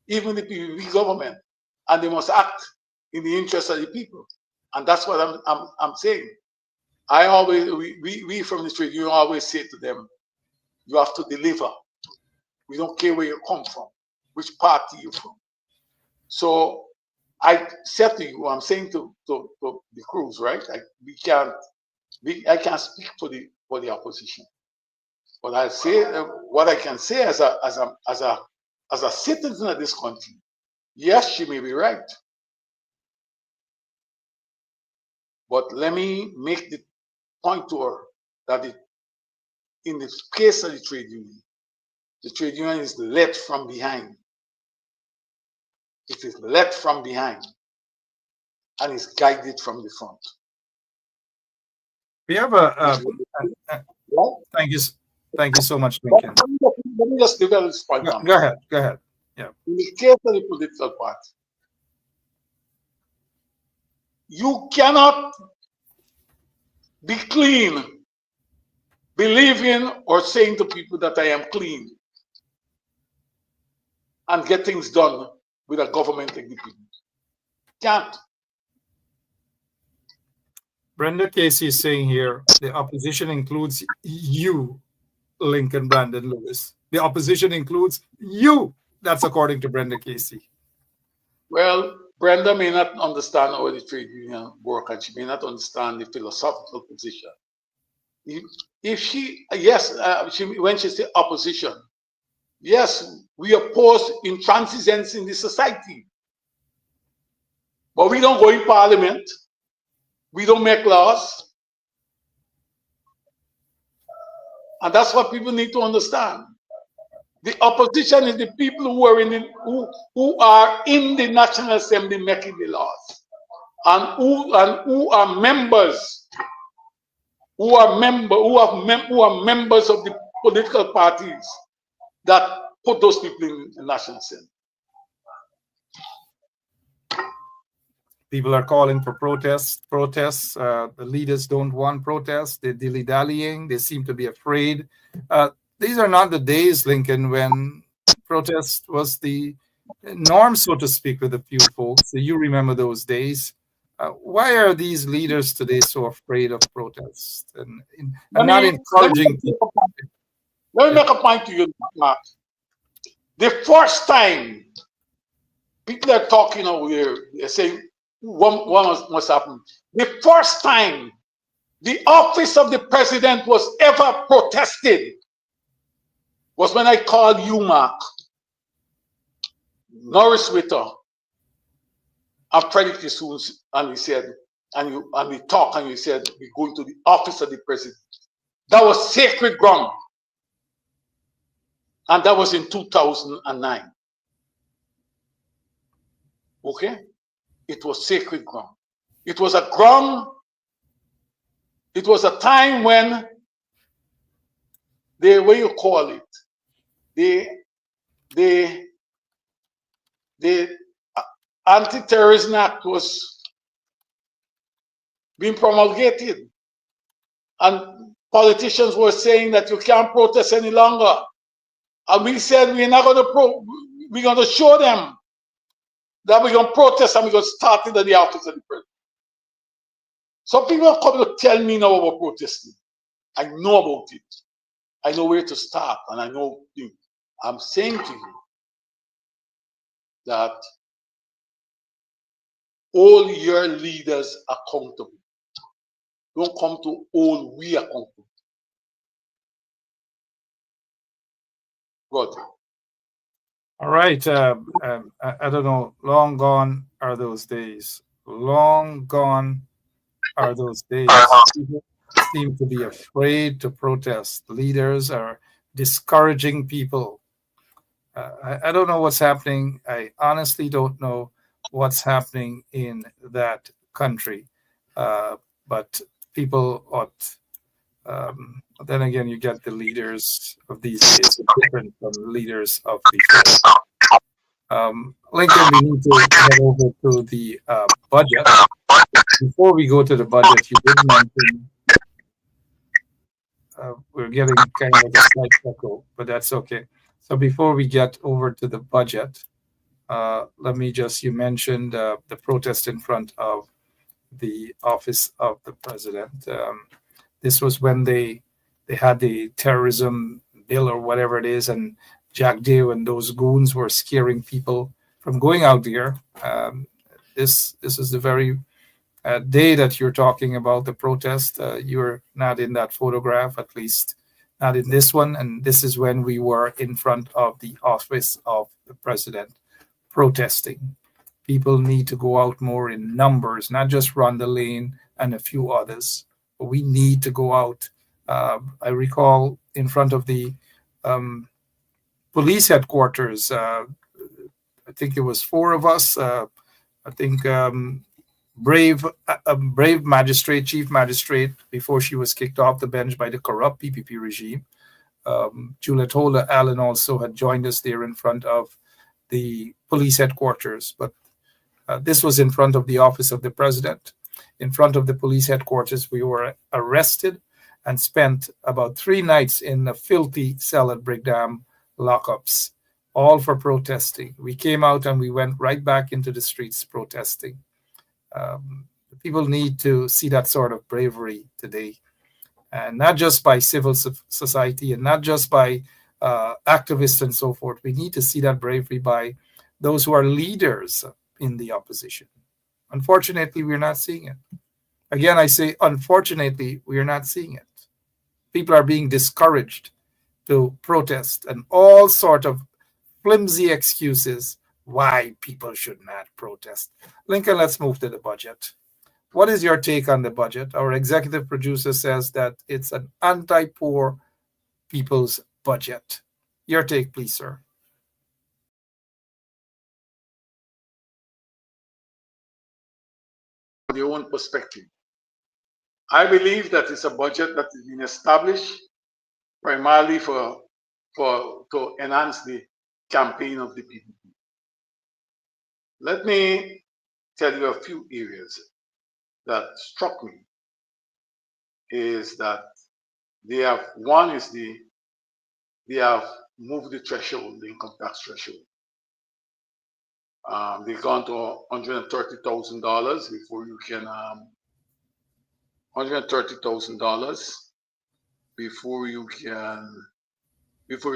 Speaker 6: even the PVV government, and they must act in the interest of the people. And that's what I'm saying. We from the trade union always say to them, you have to deliver. We don't care where you come from, which party you're from. So I said to you, I'm saying to the crews, right? I can't speak for the opposition, but I say what I can say as a citizen of this country. Yes, she may be right, but let me make the point to her that in the case of the trade union is led from behind. It is led from behind and is guided from the front.
Speaker 5: We have thank you so much, Lincoln.
Speaker 6: Let me just develop this point.
Speaker 5: Go ahead. Yeah.
Speaker 6: In the case of the political party, you cannot be clean, believing or saying to people that I am clean, and get things done with a government executive. Can't.
Speaker 5: Brenda Casey is saying here, the opposition includes you, Lincoln Brandon Lewis. The opposition includes you. That's according to Brenda Casey.
Speaker 6: Well, Brenda may not understand how the trade union work, and she may not understand the philosophical position. If she, yes, when she says opposition, yes, we oppose intransigence in the society, but we don't go in parliament. We don't make laws. And that's what people need to understand. The opposition is the people who are in the National Assembly making the laws, and who are members, who are members of the political parties that put those people in the National Assembly.
Speaker 5: People are calling for protests. The leaders don't want protests. They're dilly-dallying. They seem to be afraid. These are not the days, Lincoln, when protest was the norm, so to speak, with a few folks. So you remember those days. Why are these leaders today so afraid of protest and not encouraging people?
Speaker 6: Let me make a point to you, Mark. The first time people are talking over here, they're saying, what must happen? The first time the office of the president was ever protested was when I called you, Mark, Norris Witter, and Frederick Jesus, and we said, and we talked, and you said, we're going to the office of the president. That was sacred ground. And that was in 2009. Okay? It was sacred ground. It was a ground, it was a time when what you call it, the anti-terrorism act was being promulgated, and politicians were saying that you can't protest any longer. And we said we're not going to we're going to show them that we're going to protest, and we're going to start it at the office of the president. Some people have come to tell me now about protesting. I know about it. I know where to start, and I know things. I'm saying to you that hold your leaders accountable. Don't come to hold we accountable. Good.
Speaker 5: All right. I don't know. Long gone are those days. Long gone are those days. People seem to be afraid to protest. Leaders are discouraging people. I don't know what's happening. I honestly don't know what's happening in that country. But people ought. Then again, you get the leaders of these days different from leaders of before. Lincoln, we need to get over to the budget. Before we go to the budget, you did mention we're getting kind of like a slight echo, but that's okay. So before we get over to the budget, let me just, you mentioned the protest in front of the office of the president. This was when they had the terrorism bill or whatever it is, and Jack Dew and those goons were scaring people from going out there. This is the very day that you're talking about the protest. You're not in that photograph, at least not in this one. And this is when we were in front of the office of the president protesting. People need to go out more in numbers, not just Rhonda Lane and a few others. But we need to go out. I recall in front of the police headquarters, I think it was four of us. I think brave magistrate, chief magistrate, before she was kicked off the bench by the corrupt PPP regime. Juliet Holder Allen also had joined us there in front of the police headquarters. But this was in front of the office of the president. In front of the police headquarters, we were arrested and spent about 3 nights in a filthy cell at Brigham lockups, all for protesting. We came out and we went right back into the streets protesting. People need to see that sort of bravery today, and not just by civil society and not just by activists and so forth. We need to see that bravery by those who are leaders in the opposition. Unfortunately, we're not seeing it. Again, I say, unfortunately, we are not seeing it. People are being discouraged to protest and all sort of flimsy excuses why people should not protest. Lincoln, let's move to the budget. What is your take on the budget? Our executive producer says that it's an anti-poor people's budget. Your take, please, sir.
Speaker 6: Your own perspective. I believe that it's a budget that has been established primarily to enhance the campaign of the PPP. Let me tell you a few areas that struck me. Is that they have moved the threshold, the income tax threshold. They've gone to $130,000 before you can $130,000 before you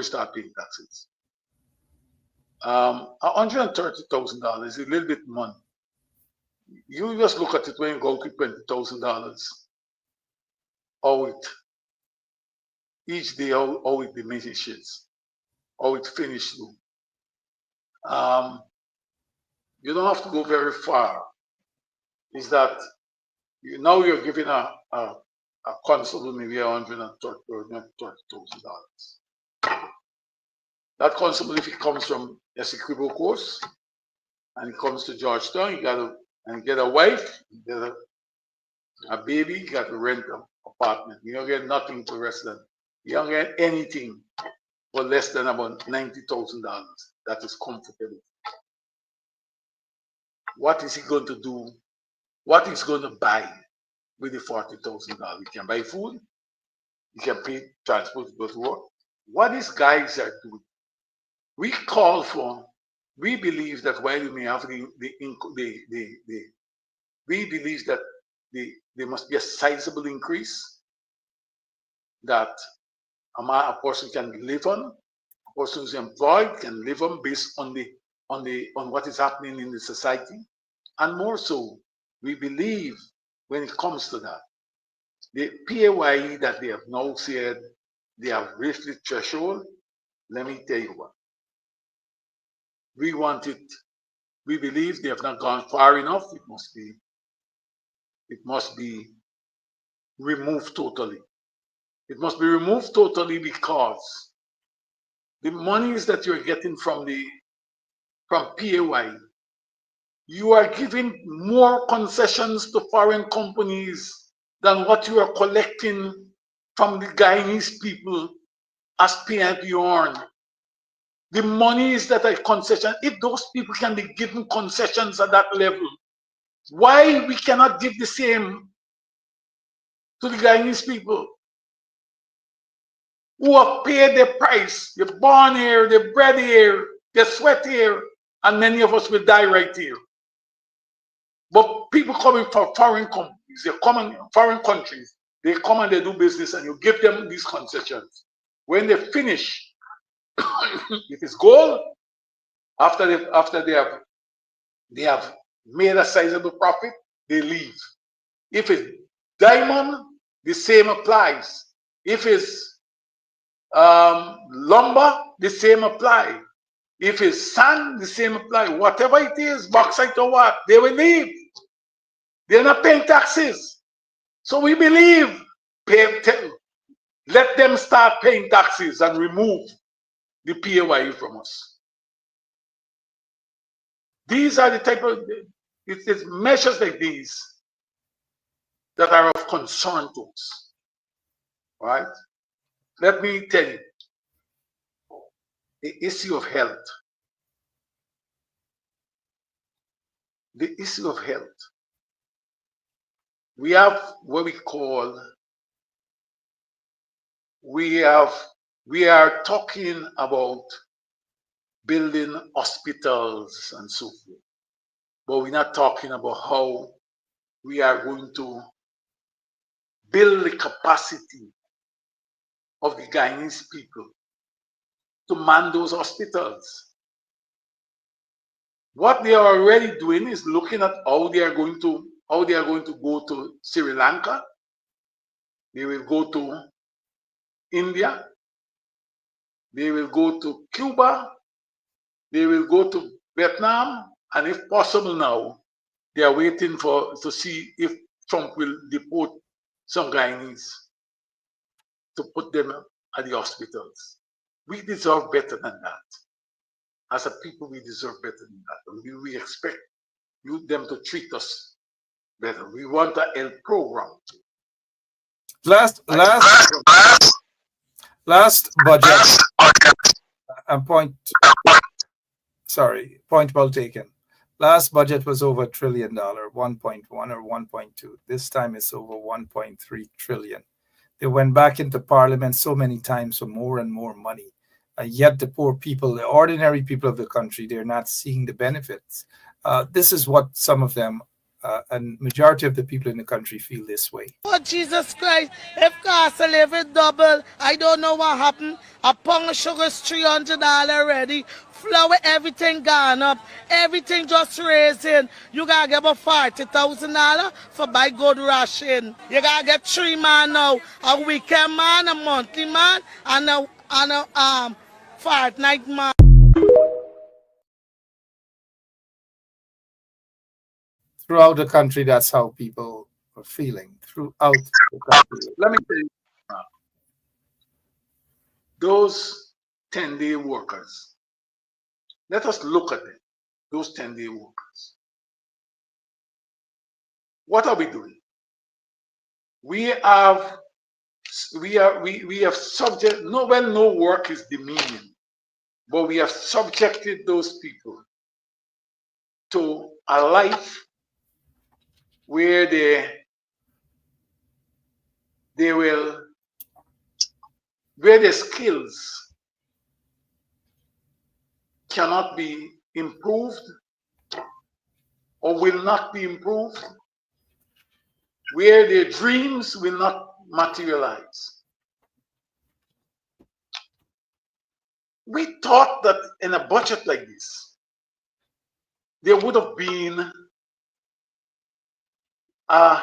Speaker 6: start paying taxes. $130,000 is a little bit money. You just look at it when you go to $20,000. How it each day, how it diminishes, how it finishes. You don't have to go very far. Is that now you're giving a constable maybe $130,000. That constable, if it comes from Essequibo course and it comes to Georgetown, you gotta get a wife, you get a baby, you got to rent an apartment. You don't get nothing for less than, you don't get anything for less than about $90,000. That is comfortable. what is he going to do? What he's going to buy with the $40,000? He can buy food. He can pay transport to go to work. What these guys are doing, we believe that while you may have we believe that there must be a sizable increase that a person can live on, a person who's employed can live on based on what is happening in the society. And more so, we believe when it comes to that, the PAYE that they have now said they have reached the threshold, let me tell you what. We want it, we believe they have not gone far enough. It must be removed totally. It must be removed totally because the monies that you're getting from PAYE, you are giving more concessions to foreign companies than what you are collecting from the Guyanese people as PNP. The monies that are concession, if those people can be given concessions at that level, why we cannot give the same to the Guyanese people who have paid their price? They're born here, they're bred here, they sweat here, and many of us will die right here. But people coming from foreign companies, they come in foreign countries, they come and they do business, and you give them these concessions. When they finish, if it's gold, after they have made a sizable profit, they leave. If it's diamond, the same applies. If it's lumber, the same apply. If it's sand, the same apply. Whatever it is, bauxite or what, they will leave. They're not paying taxes. So we believe, let them start paying taxes and remove the PAYE from us. These are the type of, it's measures like these that are of concern to us. Right? Let me tell you, the issue of health. The issue of health. We have what we call, we are talking about building hospitals and so forth, but we're not talking about how we are going to build the capacity of the Guyanese people to man those hospitals. What they are already doing is looking at how they are going to go to Sri Lanka. They will go to India. They will go to Cuba. They will go to Vietnam, and if possible now, they are waiting to see if Trump will deport some Guyanese to put them at the hospitals. We deserve better than that. As a people, we deserve better than that. We expect them to treat us better. We want a health program.
Speaker 5: Last budget, point well taken. Last budget was over $1 trillion, 1.1 or 1.2. This time it's over 1.3 trillion. They went back into parliament so many times for more and more money. Yet the poor people, the ordinary people of the country, they're not seeing the benefits. This is what some of them and majority of the people in the country feel this way.
Speaker 4: Oh, Jesus Christ, if cost of living double, I don't know what happened. A pound of sugar is $300 already. Flour, everything gone up. Everything just raising. You gotta get about $40,000 for buy good ration. You gotta get 3 man now. A weekend man, a monthly man, and a fortnight man.
Speaker 5: Throughout the country, that's how people are feeling. Throughout the country.
Speaker 6: Let me tell you, those 10-day workers, let us look at them, those 10-day workers. What are we doing? We have subject, no work is demeaning, but we have subjected those people to a life where they will, where their skills cannot be improved or will not be improved, where their dreams will not materialize. We thought that in a budget like this, there would have been a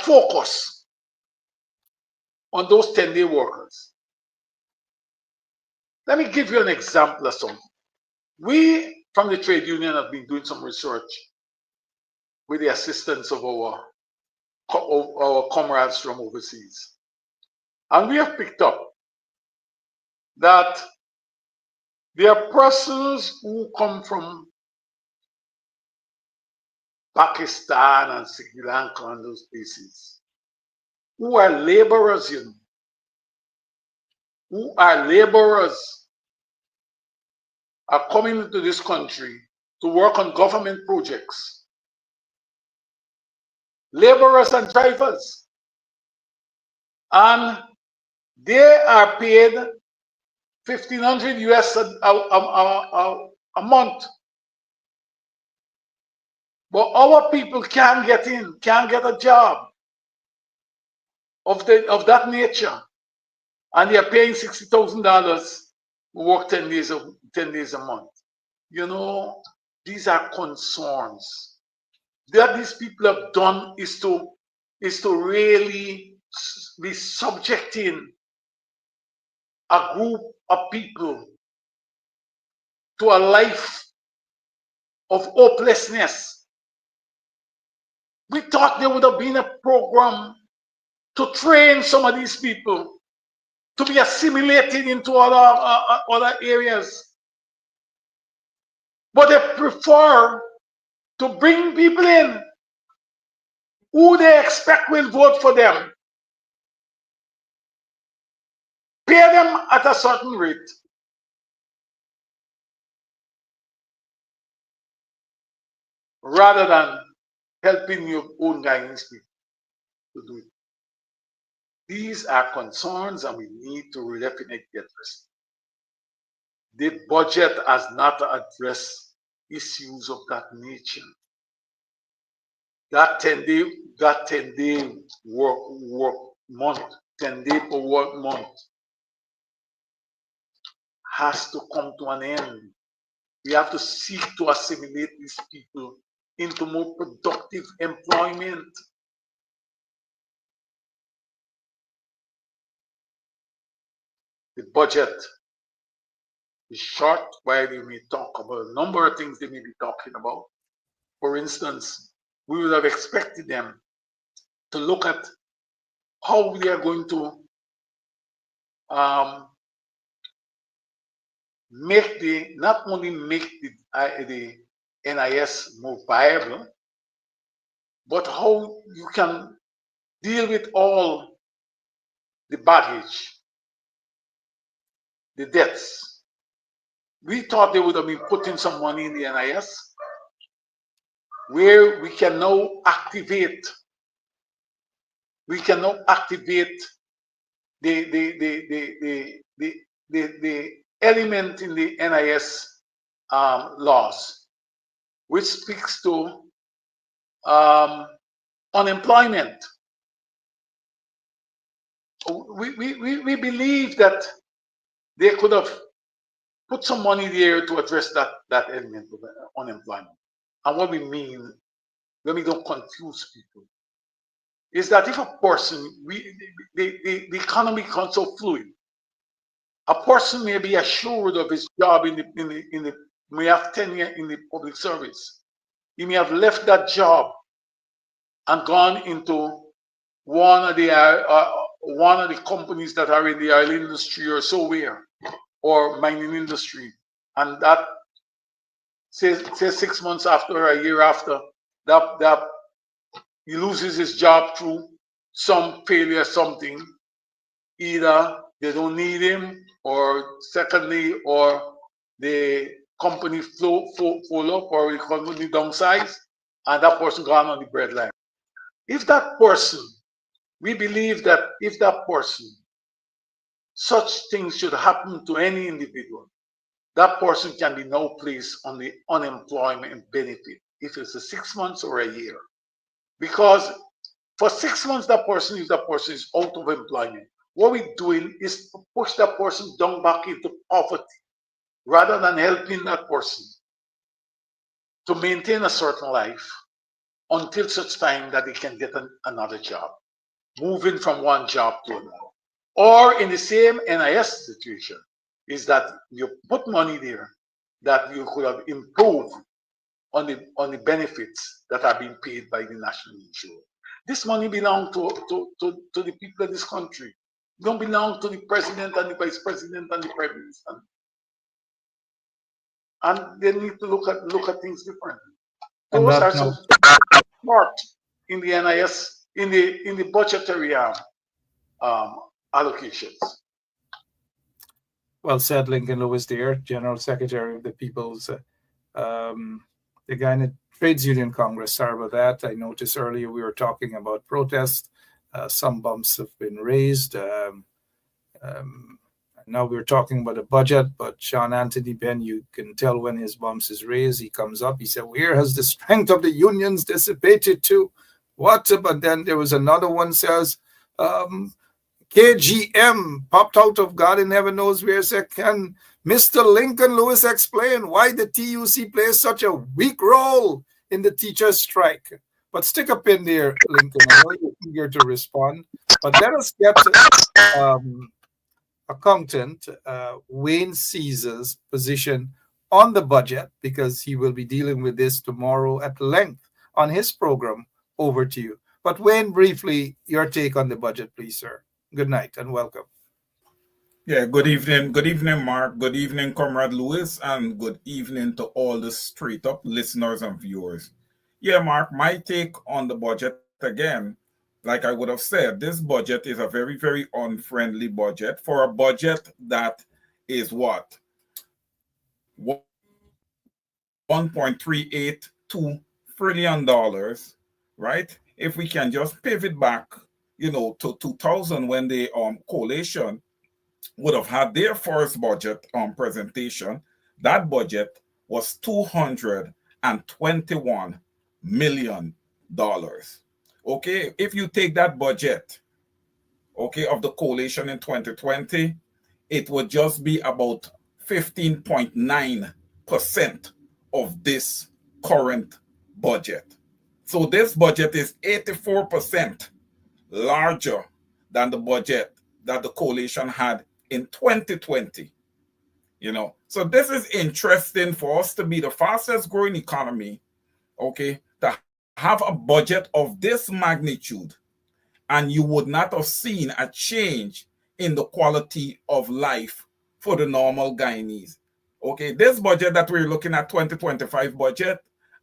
Speaker 6: focus on those 10-day workers. Let me give you an example of something. We, from the trade union, have been doing some research with the assistance of our comrades from overseas. And we have picked up that there are persons who come from Pakistan and Sri Lanka and those places who are laborers, who are laborers, are coming into this country to work on government projects. Laborers and drivers. And they are paid $1,500 US a month. But our people can't get in, can't get a job of that nature. And they are paying $60,000 to work 10 days a month. You know, these are concerns. That these people have done is to really be subjecting a group of people to a life of hopelessness. We thought there would have been a program to train some of these people to be assimilated into other areas. But they prefer to bring people in who they expect will vote for them, pay them at a certain rate, rather than helping your own Guyanese people to do it. These are concerns and we need to definitely address. The budget has not addressed issues of that nature. That 10-day work month, 10-day per work month has to come to an end. We have to seek to assimilate these people into more productive employment. The budget is short, while we may talk about a number of things they may be talking about. For instance, we would have expected them to look at how they are going to not only make the NIS more viable, but how you can deal with all the baggage, the debts. We thought they would have been putting some money in the NIS, where we can now activate the element in the NIS laws, which speaks to unemployment. We believe that they could have put some money there to address that element of unemployment. And what we mean, when we don't confuse people, is that if a person, the economy becomes so fluid, a person may be assured of his job may have tenure in the public service. He may have left that job and gone into one of the companies that are in the oil industry or somewhere, or mining industry, and that say 6 months after or a year after, that he loses his job through some failure, something. Either they don't need him, or secondly, or the company full up or the company downsize, and that person gone on the breadline. If that person, we believe that if that person, such things should happen to any individual, that person can be now placed on the unemployment benefit, if it's a 6 months or a year. Because for 6 months, if that person is out of employment, what we're doing is to push that person down back into poverty rather than helping that person to maintain a certain life until such time that they can get another job, moving from one job to another. Or in the same NIS situation, is that you put money there that you could have improved on the benefits that are being paid by the national insurance. This money belongs to the people of this country. It don't belong to the president and the vice president and the prime minister. And they need to look at things differently.
Speaker 5: On
Speaker 6: Those
Speaker 5: that
Speaker 6: are some
Speaker 5: note,
Speaker 6: smart in the NIS in the budgetary allocations.
Speaker 5: well said, Lincoln Lewis there, General Secretary of the People's, the Guyana Trades Union Congress. Sorry about that. I noticed earlier we were talking about protests. Some bumps have been raised. Now we're talking about a budget, but Sean Anthony Ben, you can tell when his bumps is raised, he comes up, he said, where has the strength of the unions dissipated to? What? But then there was another one says, KGM popped out of God in heaven knows where. Said, can Mr. Lincoln Lewis explain why the TUC plays such a weak role in the teachers' strike? But stick a pin there, Lincoln. I know you're eager to respond. But let us get accountant Wayne Caesar's position on the budget, because he will be dealing with this tomorrow at length on his program. Over to you. But Wayne, briefly, your take on the budget, please, sir. Good night and welcome.
Speaker 7: Yeah, good evening. Good evening, Mark. Good evening, Comrade Lewis, and good evening to all the straight up listeners and viewers. Yeah, Mark, my take on the budget again, like I would have said, this budget is a very, very unfriendly budget for a budget that is what? $1.382 trillion, right? If we can just pivot back, to 2000 when the coalition would have had their first budget presentation, that budget was $221 million. Okay, if you take that budget, okay, of the coalition in 2020, it would just be about 15.9% of this current budget. So this budget is 84% larger than the budget that the coalition had in 2020. So this is interesting for us to be the fastest growing economy, okay, to have a budget of this magnitude, and you would not have seen a change in the quality of life for the normal Guyanese. Okay, this budget that we're looking at, 2025 budget,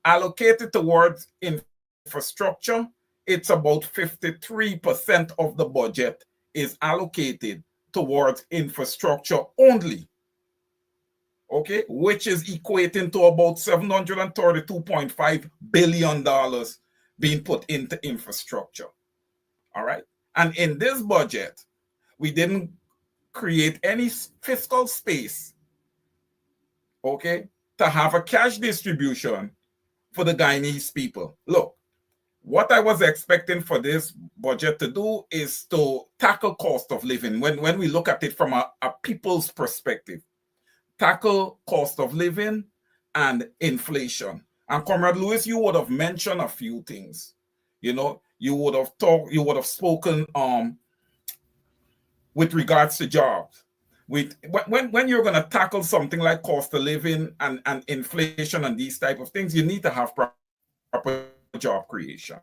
Speaker 7: allocated towards infrastructure, it's about 53% of the budget is allocated towards infrastructure only. Okay, which is equating to about $732.5 billion being put into infrastructure. All right. And in this budget, we didn't create any fiscal space, okay, to have a cash distribution for the Guyanese people. Look, what I was expecting for this budget to do is to tackle cost of living. When we look at it from a people's perspective, tackle cost of living and inflation. And Comrade Lewis, you would have mentioned a few things. You would have spoken with regards to jobs. When you're going to tackle something like cost of living and inflation and these type of things, you need to have proper job creation.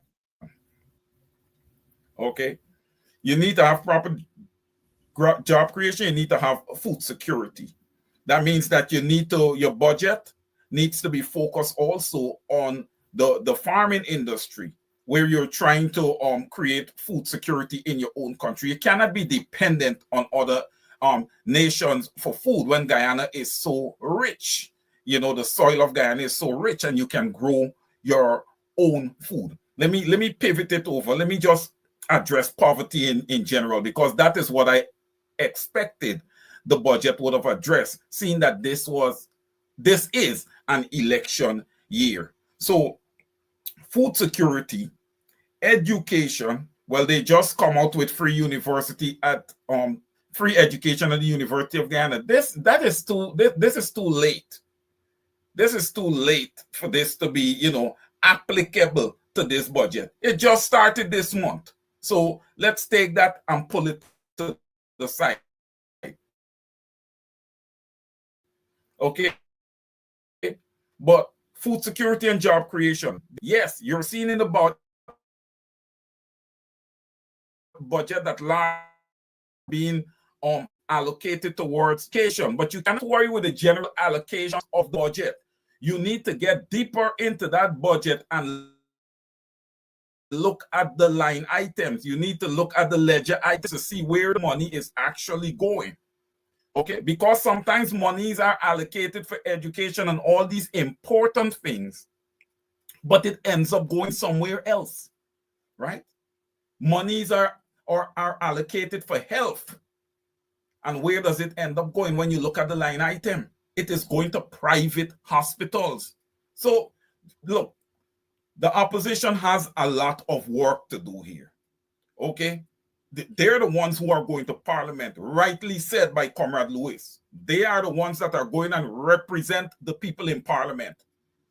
Speaker 7: Okay? You need to have proper job creation. You need to have food security. That means that your budget needs to be focused also on the farming industry, where you're trying to create food security in your own country. You cannot be dependent on other nations for food when Guyana is so rich, you know, the soil of Guyana is so rich and you can grow your own food. Let me pivot it over. Let me just address poverty in general, because that is what I expected the budget would have addressed, seeing that this is an election year. So food security, education, well, they just come out with free university at free education at the University of Guyana. This is too late. This is too late for this to be, you know, applicable to this budget. It just started this month. So let's take that and pull it to the side. Okay. But food security and job creation, yes, you're seeing in the budget that large being allocated towards education, but you cannot worry with the general allocation of the budget. You need to get deeper into that budget and look at the line items. You need to look at the ledger items to see where the money is actually going. Okay, because sometimes monies are allocated for education and all these important things, but it ends up going somewhere else, right? Monies are allocated for health. And where does it end up going when you look at the line item? It is going to private hospitals. So, look, the opposition has a lot of work to do here. Okay? They're the ones who are going to parliament, rightly said by Comrade Lewis. They are the ones that are going and represent the people in parliament.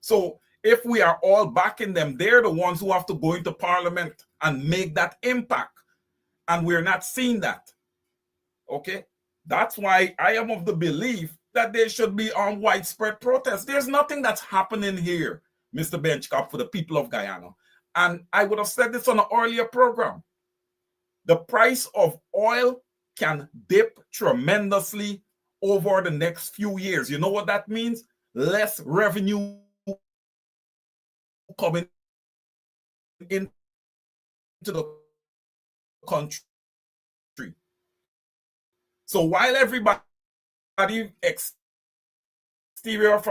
Speaker 7: So if we are all backing them, they're the ones who have to go into parliament and make that impact. And we're not seeing that. Okay? That's why I am of the belief that there should be on widespread protests. There's nothing that's happening here, Mr. Benchcop, for the people of Guyana. And I would have said this on an earlier program. The price of oil can dip tremendously over the next few years. You know what that means? Less revenue coming into the country. So while everybody from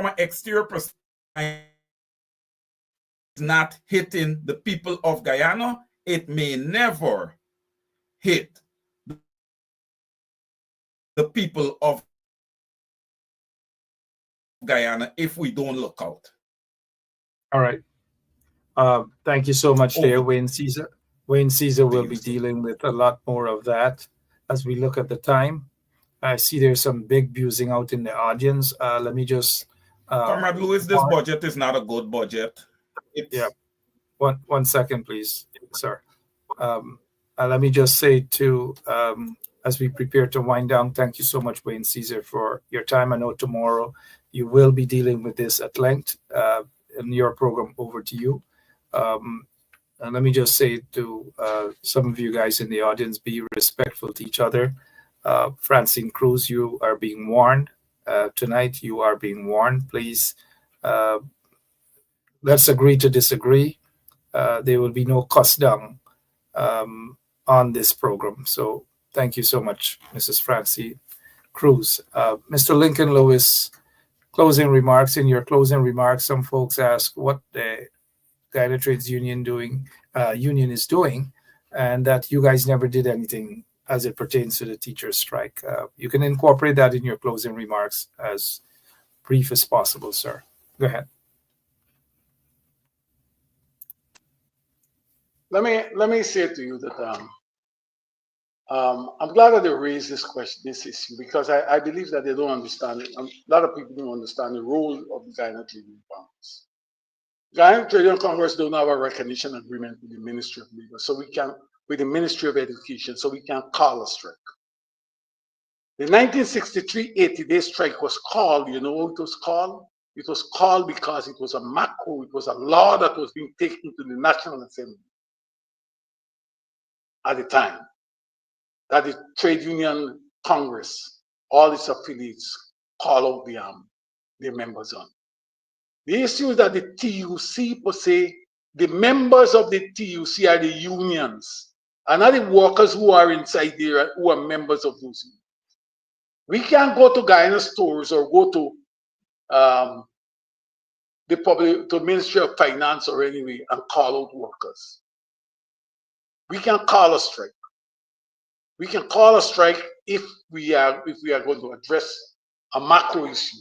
Speaker 7: an exterior perspective is not hitting the people of Guyana, it may never hit the people of Guyana if we don't look out.
Speaker 5: All right. Thank you so much there, Wayne Caesar. Wayne Caesar will be dealing with a lot more of that as we look at the time. I see there's some big busing out in the audience. Let me just...
Speaker 7: Comrade Lewis, this budget is not a good budget.
Speaker 5: Yeah. One second, please, sir. Let me just say to, as we prepare to wind down, thank you so much, Wayne Caesar, for your time. I know tomorrow you will be dealing with this at length in your program. Over to you. And let me just say to some of you guys in the audience, be respectful to each other. Francine Cruz, you are being warned. Tonight, you are being warned. Please, let's agree to disagree. There will be no cuss down on this program. So thank you so much, Mrs. Francine Cruz. Mr. Lincoln Lewis, closing remarks. In your closing remarks, some folks ask what the Guyana Trades Union is doing, and that you guys never did anything as it pertains to the teachers' strike. You can incorporate that in your closing remarks as brief as possible, sir. Go ahead.
Speaker 6: Let me say to you that I'm glad that they raised this issue, because I believe that they don't understand it. A lot of people don't understand the role of the Guyana Trade Union Congress. Guyana Trade Union Congress don't have a recognition agreement with the Ministry of Labor, with the Ministry of Education, so we can call a strike. The 1963 80-day strike was called, you know what it was called? It was called because it was a macro, it was a law that was being taken to the National Assembly at the time, that the Trade Union Congress, all its affiliates, call out their members on. The issue is that the TUC per se, the members of the TUC are the unions, and not the workers who are inside there who are members of those unions. We can't go to Guyana stores or go to the Ministry of Finance or anyway and call out workers. We can call a strike. We can call a strike if we are going to address a macro issue.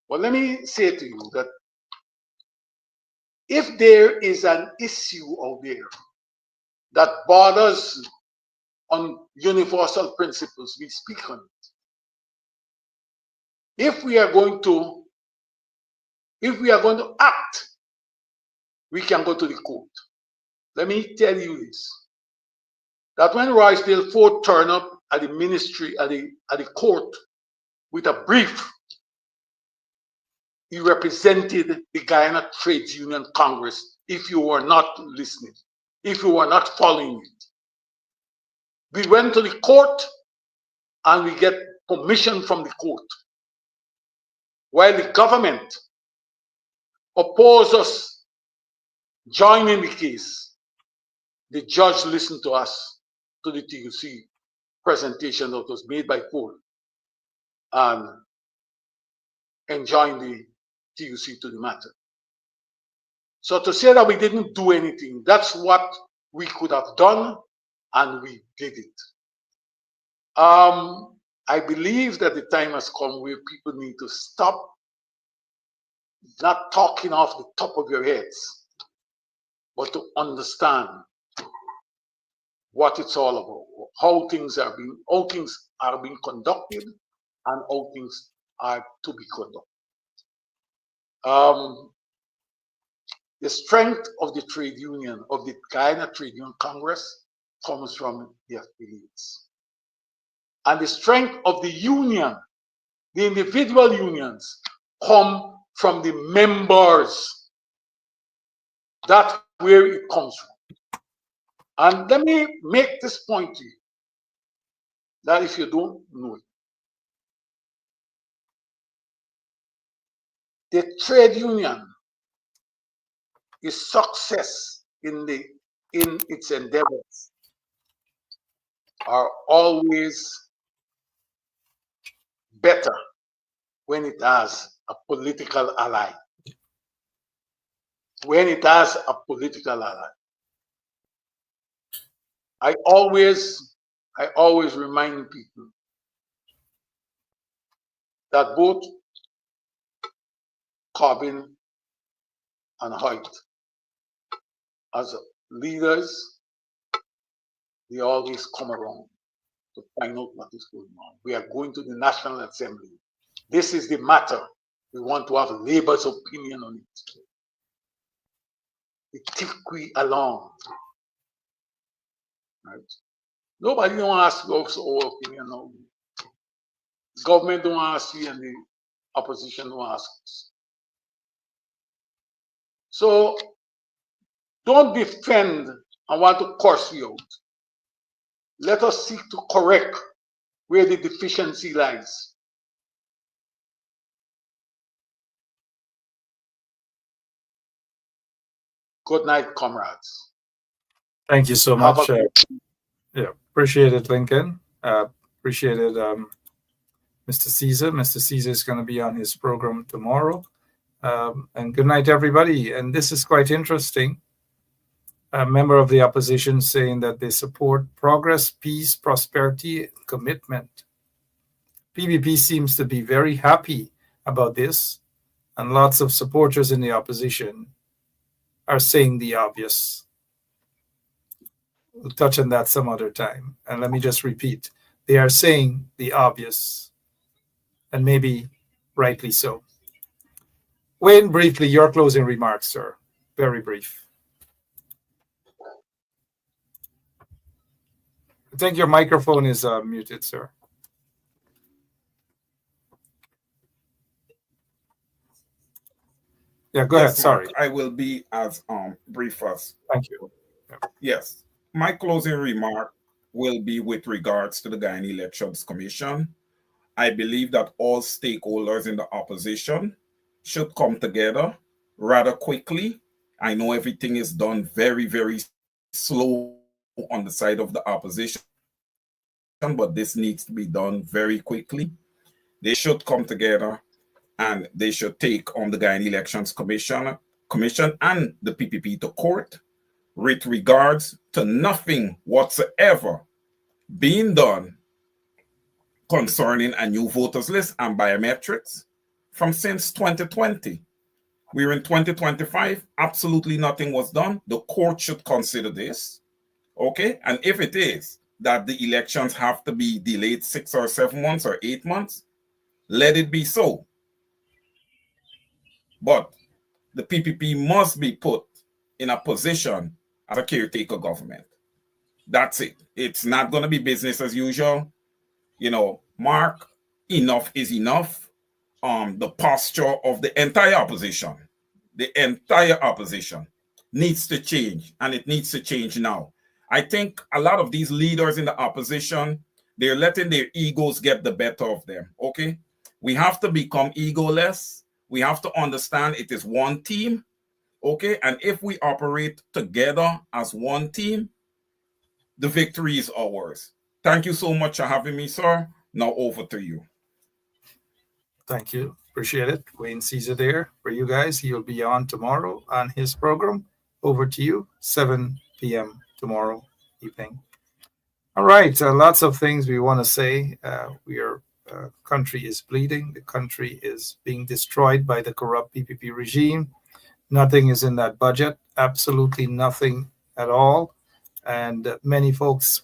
Speaker 6: Well, let me say to you that if there is an issue out there that borders on universal principles, we speak on it. If we are going to act, we can go to the court. Let me tell you this, that when Roysdale Ford turned up at the ministry, at the court with a brief, he represented the Guyana Trades Union Congress. If you were not listening, if you were not following it, we went to the court and we get permission from the court. While the government opposed us joining the case, the judge listened to us, to the TUC presentation that was made by Ford, and enjoined the TUC to the matter. So to say that we didn't do anything, that's what we could have done, and we did it. I believe that the time has come where people need to stop not talking off the top of your heads, but to understand what it's all about, how things are being conducted, and how things are to be conducted. The strength of the trade union, of the Guyana Trade Union Congress, comes from the affiliates. And the strength of the union, the individual unions, come from the members. That's where it comes from. And let me make this point to you, that if you don't know it, the trade union is success in its endeavors are always better when it has a political ally. When it has a political ally. I always remind people that both Corbyn and Hoyt, as leaders, they always come around to find out what is going on. We are going to the National Assembly. This is the matter. We want to have Labour's opinion on it. It takes we along. Right? Nobody don't ask us our opinion now. The government don't ask you, and the opposition don't ask us. So don't defend and want to curse you out. Let us seek to correct where the deficiency lies. Good night, comrades.
Speaker 5: Thank you so much. Yeah, appreciate it, Lincoln. Appreciate it, Mr. Caesar. Mr. Caesar is going to be on his program tomorrow. And good night, everybody. And this is quite interesting. A member of the opposition saying that they support progress, peace, prosperity, and commitment. PBP seems to be very happy about this, and lots of supporters in the opposition are saying the obvious. We'll touch on that some other time. And let me just repeat. They are saying the obvious, and maybe rightly so. Wayne, briefly, your closing remarks, sir. Very brief. I think your microphone is muted, sir. Yeah, go ahead. Sorry.
Speaker 7: I will be as brief as.
Speaker 5: Thank you.
Speaker 7: Yeah. Yes. My closing remark will be with regards to the Guyana Elections Commission. I believe that all stakeholders in the opposition should come together rather quickly. I know everything is done very, very slow on the side of the opposition, but this needs to be done very quickly. They should come together and they should take on the Guyana Elections Commission and the PPP to court with regards to nothing whatsoever being done concerning a new voters list and biometrics from since 2020. We're in 2025. Absolutely nothing was done. The court should consider this. Okay. And if it is that the elections have to be delayed 6 or 7 months or 8 months, let it be so. But the PPP must be put in a position as a caretaker government. That's it. It's not going to be business as usual. You know, Mark, enough is enough. The posture of the entire opposition needs to change, and it needs to change now. I think a lot of these leaders in the opposition, they're letting their egos get the better of them, okay? We have to become egoless. We have to understand it is one team, okay? And if we operate together as one team, the victory is ours. Thank you so much for having me, sir. Now over to you.
Speaker 5: Thank you. Appreciate it. Wayne Caesar there for you guys. He'll be on tomorrow on his program. Over to you, 7 p.m. tomorrow evening. All right. Lots of things we want to say. Country is bleeding. The country is being destroyed by the corrupt PPP regime. Nothing is in that budget. Absolutely nothing at all. And many folks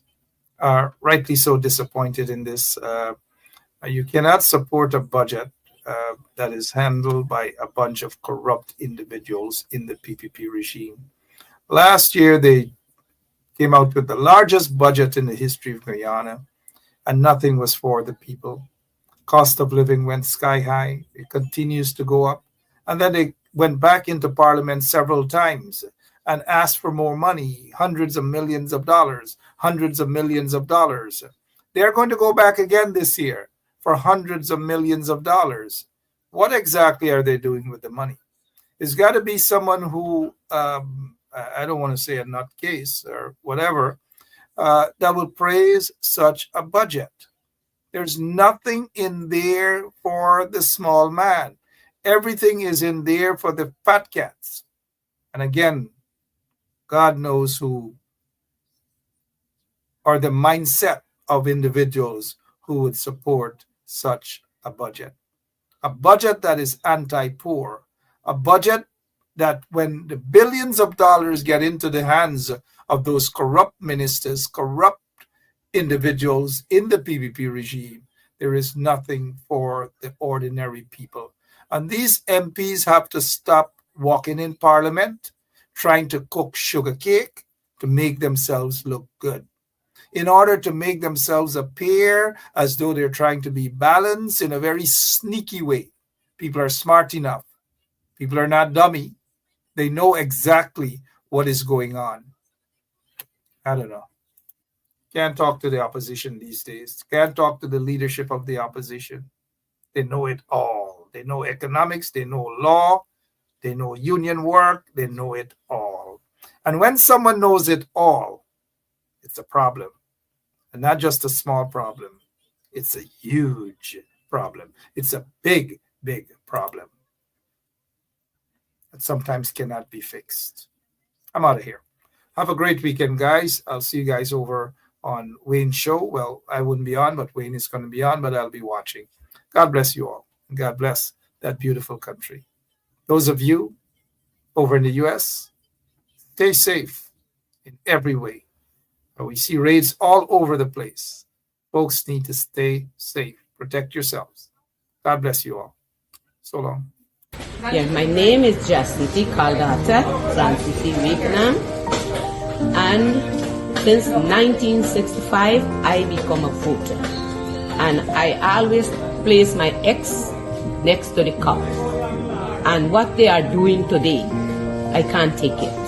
Speaker 5: are rightly so disappointed in this. You cannot support a budget that is handled by a bunch of corrupt individuals in the PPP regime. Last year, they came out with the largest budget in the history of Guyana, and nothing was for the people. Cost of living went sky high. It continues to go up. And then they went back into Parliament several times and asked for more money, hundreds of millions of dollars. They're going to go back again this year for hundreds of millions of dollars. What exactly are they doing with the money? It's got to be someone who, I don't want to say a nutcase or whatever, that will praise such a budget. There's nothing in there for the small man. Everything is in there for the fat cats. And again, God knows who are the mindset of individuals who would support such a budget. A budget that is anti-poor. A budget that when the billions of dollars get into the hands of those corrupt ministers, corrupt individuals in the PPP regime, there is nothing for the ordinary people. And these MPs have to stop walking in Parliament, trying to cook sugar cake to make themselves look good, in order to make themselves appear as though they're trying to be balanced in a very sneaky way. People are smart enough. People are not dummy. They know exactly what is going on. I don't know. Can't talk to the opposition these days. Can't talk to the leadership of the opposition. They know it all. They know economics. They know law. They know union work. They know it all. And when someone knows it all, it's a problem. And not just a small problem. It's a huge problem. It's a big, big problem that sometimes cannot be fixed. I'm out of here. Have a great weekend, guys. I'll see you guys over on Wayne's show. Well, I wouldn't be on, but Wayne is going to be on, but I'll be watching. God bless you all. And God bless that beautiful country. Those of you over in the U.S., stay safe in every way. We see raids all over the place. Folks need to stay safe. Protect yourselves. God bless you all. So long.
Speaker 8: Yeah, my name is Jacinti Caldata Francis Vietnam, and since 1965 I become a voter, and I always place my X next to the cup. And what they are doing today, I can't take it.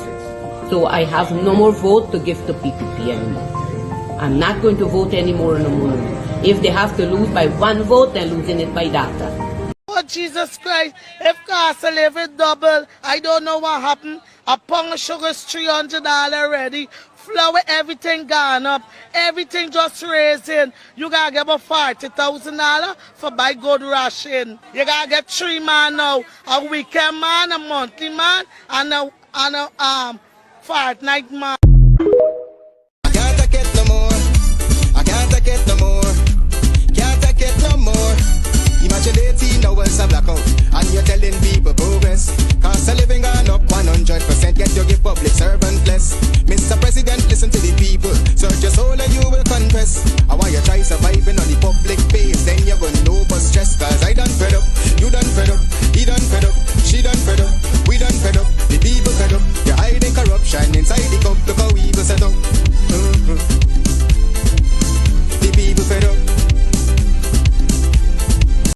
Speaker 8: So I have no more vote to give to PPP anymore. I'm not going to vote anymore no more. If they have to lose by one vote, they're losing it by data.
Speaker 4: Oh, Jesus Christ, if cost of living double, I don't know what happened. A pound of sugar is $300 already. flour, everything gone up. Everything just raising. You gotta get about $40,000 for buy good ration. You gotta get 3 man now. A weekend man, a monthly man, and a fortnight man.
Speaker 1: I can't take it no more. I can't take it no more. Can't take it no more. Imagine 18 hours of blackout and you're telling people progress. Cost of living gone up 100%, yet you give public servant less. Mr. President, listen to the people. Search your soul and you will confess. I want you try surviving on the public